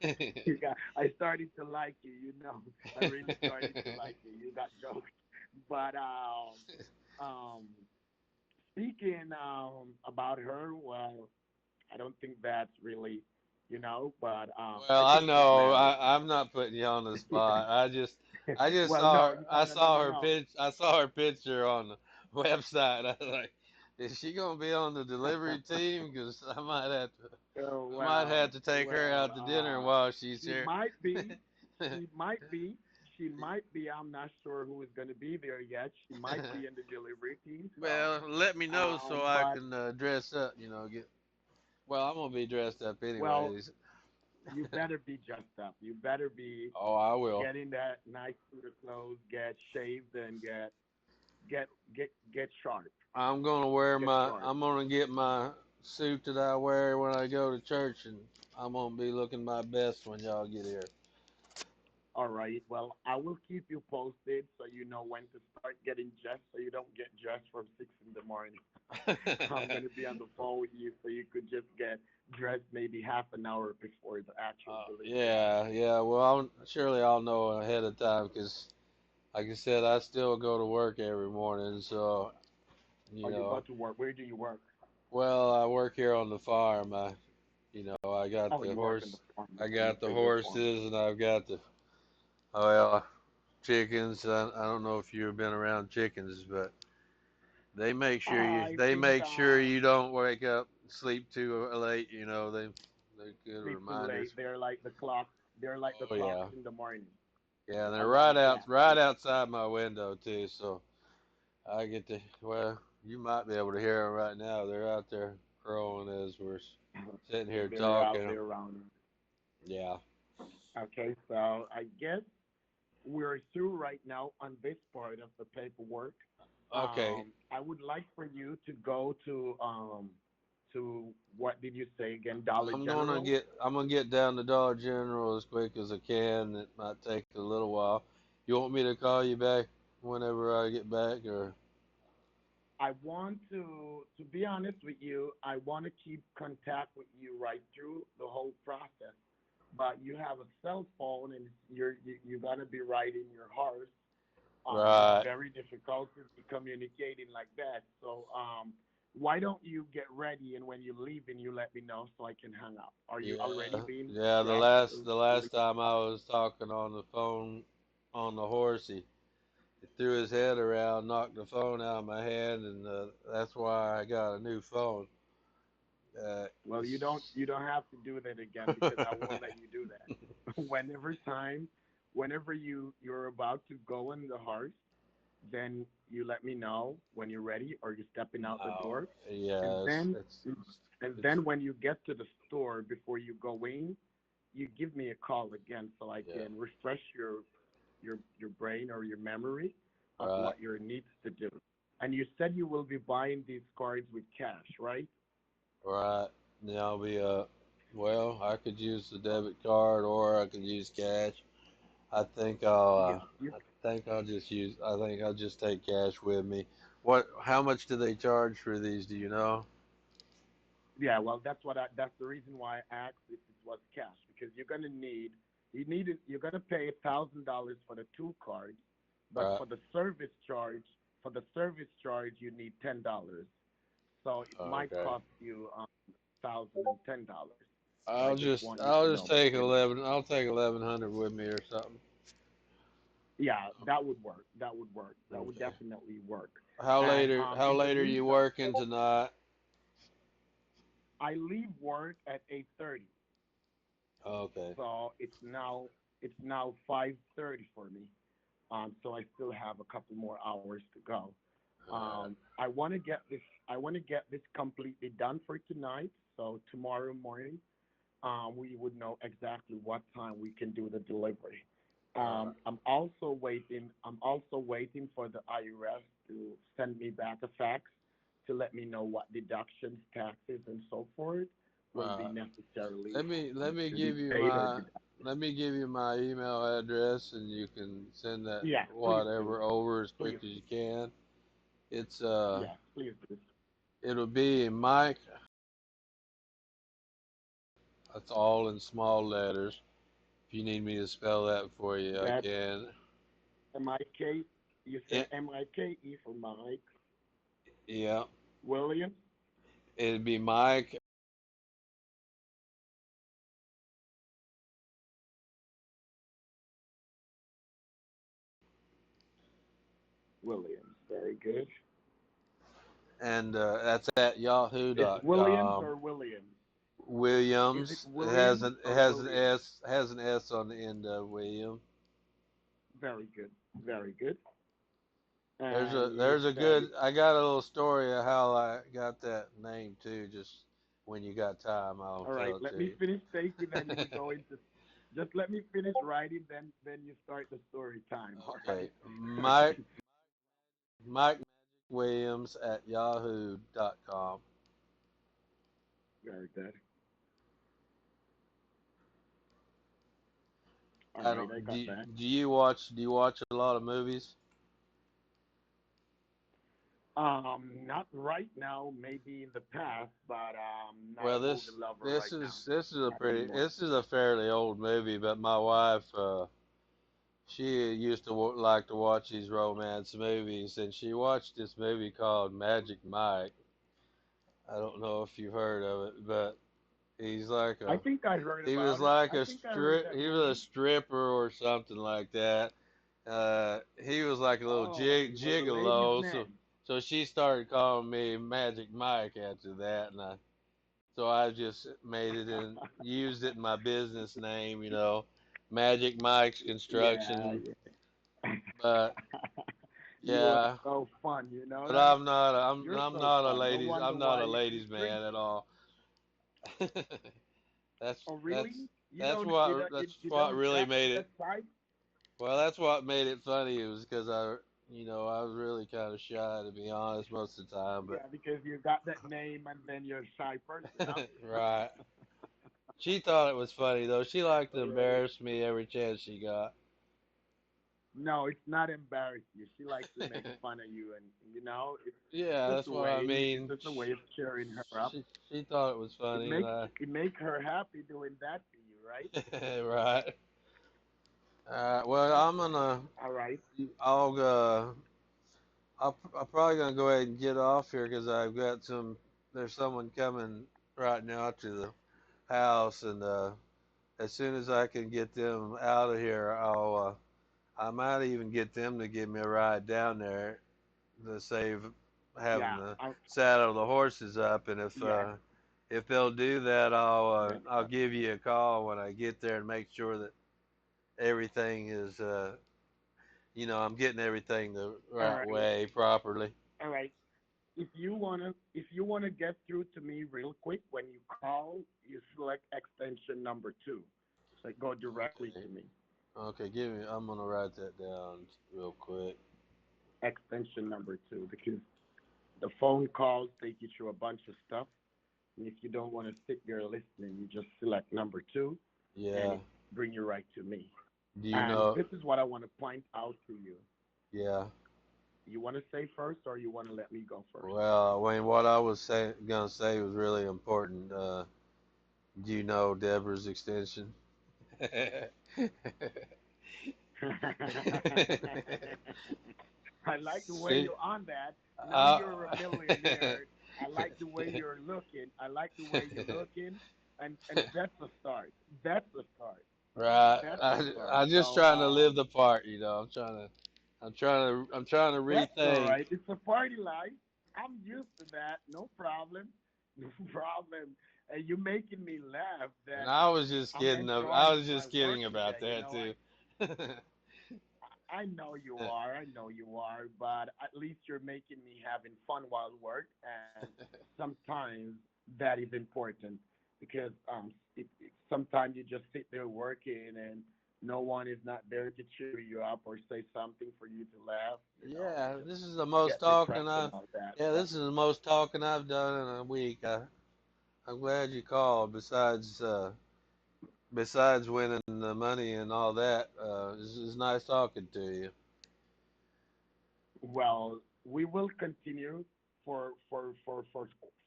You got. I started to like you. You know, I really started to like you. You got jokes, but um, speaking about her, well, I don't think that's really, but Well, I I think she's know married. I'm not putting you on the Yeah. spot. I just Well, no, I no, no, saw no, her no. pitch. I saw her picture on the website. I was like, is she gonna be on the delivery team? Because Oh, I might have well, to take her well, out to dinner while she's she here. might be, she might be, she might be. I'm not sure who is going to be there yet. She might be in the delivery team. So, Well, let me know so I but can dress up. Get. Well, I'm gonna be dressed up well, anyways. you better be dressed up. You better be Oh, I will. getting that nice suit of clothes, get shaved, and get sharp. Get sharp. I'm gonna get my suit that I wear when I go to church, and I'm gonna be looking my best when y'all get here. All right. Well, I will keep you posted so you know when to start getting dressed so you don't get dressed from 6 in the morning. I'm going to be on the phone with you so you could just get dressed maybe half an hour before the actual delivery. Yeah, yeah. Well, surely I'll know ahead of time because, like I said, I still go to work every morning. So, you Or you go know, to work. Where do you work? well, I work here on the farm. I got Oh, the you work in the horse. farm. I So got the you're a farmer. horses, and I've got the well chickens. I don't know if you've been around chickens, but I they think make sure you don't wake up, sleep too late. They're good sleep too reminders. late. They're like the clocks. They're like the Oh clocks yeah, in the morning. yeah. I They're understand. right outside my window too. So I get to well, you might be able to hear them right now. They're out there crowing as we're sitting here They're out talking. there around. Yeah. Okay, so I guess we're through right now on this part of the paperwork. Okay. I would like for you to go to what did you say again? Dollar General. I'm gonna get down to Dollar General as quick as I can. It might take a little while. You want me to call you back whenever I get back, or I want to be honest with you, I want to keep contact with you right through the whole process. But you have a cell phone and you're gonna be riding your horse. It's right? very difficult to be communicating like that. So why don't you get ready and when you leave and you let me know so I can hang up. Are you already Yeah, being yeah. dressed? The last time I was talking on the phone on the horse, he threw his head around, knocked the phone out of my hand, and that's why I got a new phone. Well, It's you don't have to do that again because I won't let you do that. Whenever time, whenever you're about to go in the horse, then you let me know when you're ready or you're stepping out the no, door, and yeah, it's then when you get to the store before you go in, you give me a call again so I yeah, can refresh your brain or your memory on right, what your needs to do. And you said you will be buying these cards with cash, right? right. Now I'll be well, I could use the debit card or I could use cash. I think Yeah. I think I'll just take cash with me. How much do they charge for these, do you know? Yeah, well, that's the reason why I asked if it was cash because you're gonna pay $1,000 for the two cards, but Right. for the service charge you need $10. So it might Okay. cost you $1,010. So I just want you to I'll just know take before you. 11. I'll take 1100 with me or something. Yeah, that would work. That would work. That would Okay. definitely work. How And later? How in the late are you meantime, working tonight? I leave work at 8:30, Okay. so it's now 5:30 for me. So I still have a couple more hours to go. All I want to get this completely done for tonight. So tomorrow morning, we would know exactly what time we can do the delivery. right. I'm also waiting for the IRS to send me back a fax to let me know what deductions, taxes, and so forth will be Right. necessarily Let me to be give you paid or my deducted. email address, and you can send that Yeah, please do. whatever over as quick Please, as you can. It's yes, please do. it'll be Mike. That's all in small letters. If you need me to spell that for you, I That's can. MIK. You Yeah, said MIKE for Mike yeah. Williams. It'd be Mike. Williams, very good. And that's at It's Williams yahoo.com. or Williams. Is it Williams. Williams It or has an Williams? S on the end of William. Very good. Very good. There's And a you there's a said good. I got a little story of how I got that name too. Just when you got time, I'll all right. tell it Let me to finish taking, then you you. can go into. Just let me finish writing, then you start the story time. All Okay, right. Mike Magic Williams at yahoo.com. Very good. All I right, I don't. got that. Do you watch a lot of movies? Not right now. Maybe in the past, but not a Well, movie lover right now. this is a Not pretty anymore. this is a fairly old movie, but my wife she used to like to watch these romance movies, and she watched this movie called Magic Mike. I don't know if you've heard of it, but he's like I a think I heard he was about it. like I a think I heard strip that he was a movie. stripper or something like that. He was like a little Oh, he was a ladies' gigolo, man. so she started calling me Magic Mike after that, and I just made it and used it in my business name, Magic Mike's Yeah, Construction. yeah. But You are yeah, so fun. You know but that? You're I'm so not a fun. No ladies wonder I'm not why a you ladies drink. man at all. that's Oh, that's really? You don't. You don't. that's You what don't really act made that it. side. Well, that's what made it funny. It was because I was really kind of shy to be honest most of the time, but Yeah, because you got that name and then you're a shy person, huh? right. She thought it was funny though. She liked to All right. embarrass me every chance she got. No, it's not embarrass you. She likes to make fun of you, and it's Yeah, just that's a what I way. It's mean. just a way of cheering her up. She thought it was It funny, and makes I it make her happy doing that to you, right? right. Well, All right. I'll I'm probably gonna go ahead and get off here because I've got there's someone coming right now to the house, and as soon as I can get them out of here, I might even get them to give me a ride down there to save having Yeah. the saddle the horses up, and Yes. if they'll do that, That's I'll right. give you a call when I get there and make sure that everything is I'm getting everything the All right right. way properly. All right. If you wanna get through to me real quick, when you call, you select extension number two, so it go directly Okay. to me. Okay, give me. I'm gonna write that down real quick. Extension number two, because the phone calls take you through a bunch of stuff, and if you don't want to sit there listening, you just select number two, and Yeah. it bring you right to me. Do you And know? this is what I want to point out to you. Yeah. You want to say first, or you want to let me go first? Well, Wayne, what I was gonna say was really important. Do you know Deborah's extension? I like the way See, you're on that. Now you're a uh, millionaire. I like the way you're looking. I like the way you're looking, and that's a start. That's a start. right. That's I'm just So trying to live the part, you know. I'm trying to that's all rethink. right. It's a party life. I'm used to that. No problem. No problem. And you're making me laugh And that I was just I'm kidding. I was enjoying my just kidding work about today. that too. I know you are. I know you are. But at least you're making me having fun while work, and sometimes that is important because sometimes you just sit there working and no one is not there to cheer you up or say something for you to laugh. You Yeah, just this is the most get talking depressed and I've. all that. Yeah, So, this is the most talking I've done in a week. I'm glad you called. Besides winning the money and all that, it's nice talking to you. well, we will continue for for for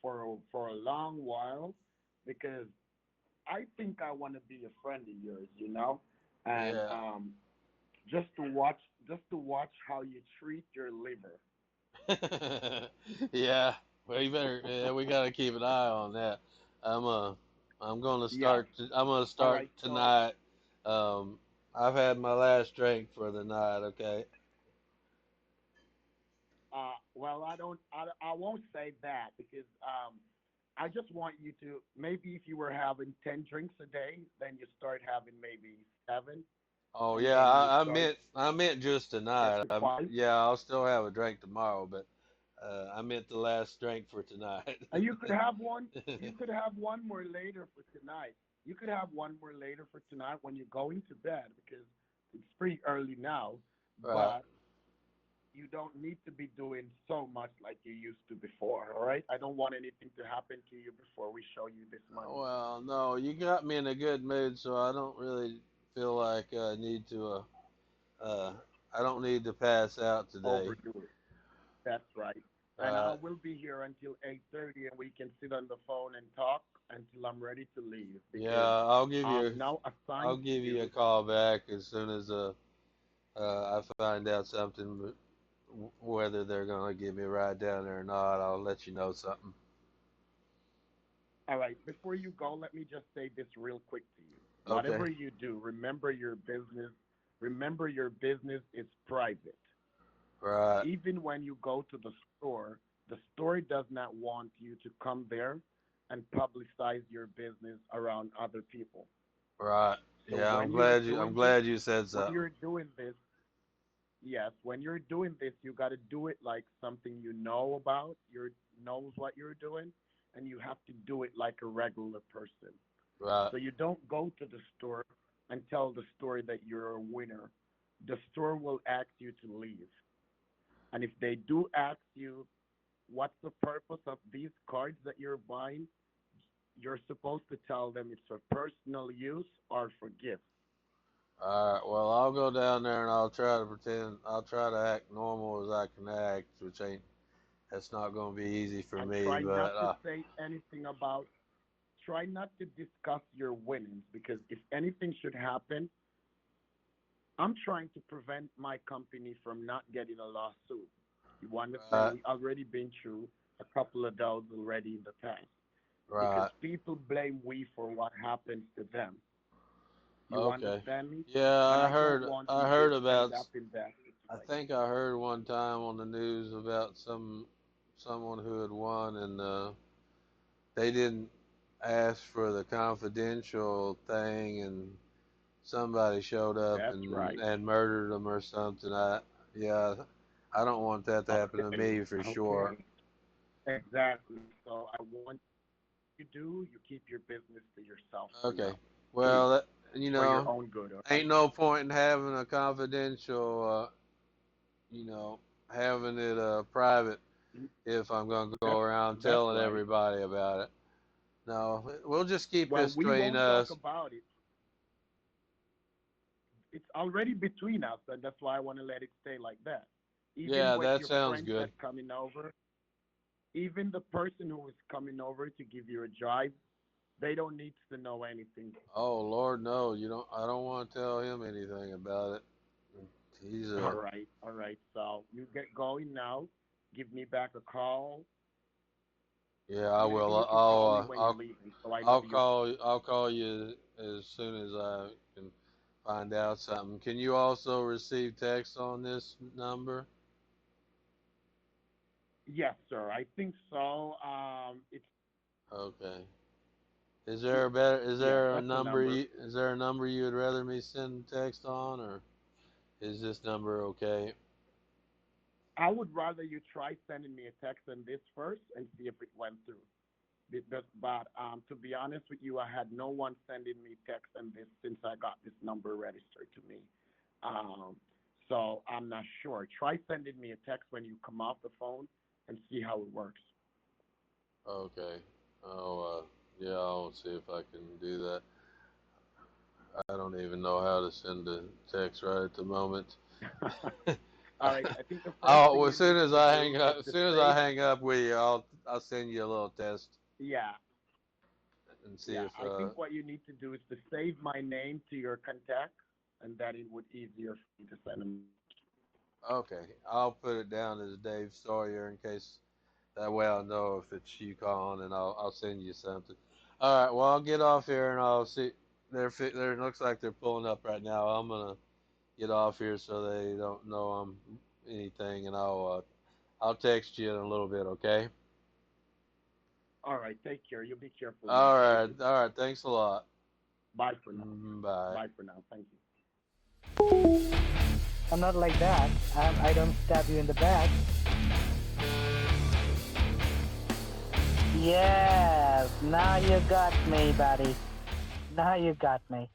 for for a long while because I think I want to be a friend of yours, and Yeah. just to watch how you treat your liver. Yeah. Well, you better. Yeah, we got to keep an eye on that. I'm uh, I'm gonna Yes. start. I'm gonna All start right. So, tonight. Um, I've had my last drink for the night. Okay. well, I won't say that because I just want you to maybe if you were having 10 drinks a day, then you start having maybe seven, Oh and yeah, then you start I meant just get tonight. to five. Yeah, I'll still have a drink tomorrow, but I meant the last drink for tonight. And you could have one. You could have one more later for tonight. You could have one more later for tonight when you're going to bed because it's pretty early now. Right. But you don't need to be doing so much like you used to before. All right. I don't want anything to happen to you before we show you this money. Well, no, you got me in a good mood, so I don't really feel like I need to. Uh, I don't need to pass out today. Overdo it. That's right. And I Right. will be here until 8:30, and we can sit on the phone and talk until I'm ready to leave Yeah, because I'm you. now I'll assigned to give you a you. call back as soon as I find out something. But whether they're gonna give me a ride down there or not, I'll let you know something. All right, before you go, let me just say this real quick to you. Okay. Whatever you do, remember your business is private. Right. Even when you go to the store does not want you to come there and publicize your business around other people. Right. So Yeah, I'm this, glad you said when something. you're doing this, yes, when you're doing this, you got to do it like something you know about, you knows what you're doing, and you have to do it like a regular person. Right. So you don't go to the store and tell the store that you're a winner. The store will ask you to leave. And if they do ask you, what's the purpose of these cards that you're buying, you're supposed to tell them it's for personal use or for gifts. All right. Well, I'll go down there and I'll try to pretend. I'll try to act normal as I can act, which ain't. That's not going to be easy for And me, but try not to discuss your winnings because if anything should happen, I'm trying to prevent my company from not getting a lawsuit. You understand? right, We already been through a couple of those already in the past because right. people blame we for what happens to them. You Okay. understand me? Yeah, And I don't want I you heard to end about. up in that I situation. think I heard one time on the news about someone who had won and they didn't ask for the confidential thing and somebody showed up That's right. and murdered them or something. Yeah, I don't want that to happen to Okay. me for sure. Okay. Exactly. So I want you do you keep your business to yourself for Okay. now, please. Well, It's you for your know, own good. All ain't right. no point in having a confidential, you know, having it private if I'm going to go That's around that's telling right. everybody about it. No, we'll just keep Well, this we between won't talk us. about it. It's already between us, and that's why I want to let it stay like that. Even Yeah, with that your sounds friends good. that coming over, even the person who is coming over to give you a drive, they don't need to know anything. Oh Lord, no, you don't. I don't want to tell him anything about it. He's All a. right, all right. So you get going now. Give me back a call. Yeah, I Maybe will. you can call me when you're leaving, so I know you're. I'll call you as soon as I can find out something. Can you also receive text on this number? Yes, sir. I think so. It's Okay. Is there a better? Is yes, there a that's the number number. you? Is there a number you would rather me send text on, or is this number okay? I would rather you try sending me a text on this first and see if it went through. But to be honest with you, I had no one sending me text on this since I got this number registered to me. Um, so I'm not sure. Try sending me a text when you come off the phone and see how it works. Okay. Oh, yeah. I'll see if I can do that. I don't even know how to send a text right at the moment. All right. I think the first Oh, thing well, you need to do is as to soon as I save. hang up with you, I'll send you a little test Yeah, and see yeah. if I think what you need to do is to save my name to your contacts, and that it would easier for you to send them. okay. I'll put it down as Dave Sawyer in case that way I'll know if it's you calling, and I'll send you something. All right. Well, I'll get off here and I'll see. They're looks like they're pulling up right now. I'm gonna get off here so they don't know I'm anything, and I'll text you in a little bit. Okay. All right. Take care. You be careful now. All Thank right. you. All right. Thanks a lot. Bye for now. Bye. Bye for now. Thank you. I'm not like that. I don't stab you in the back. Yes, now you got me, buddy. Now you got me.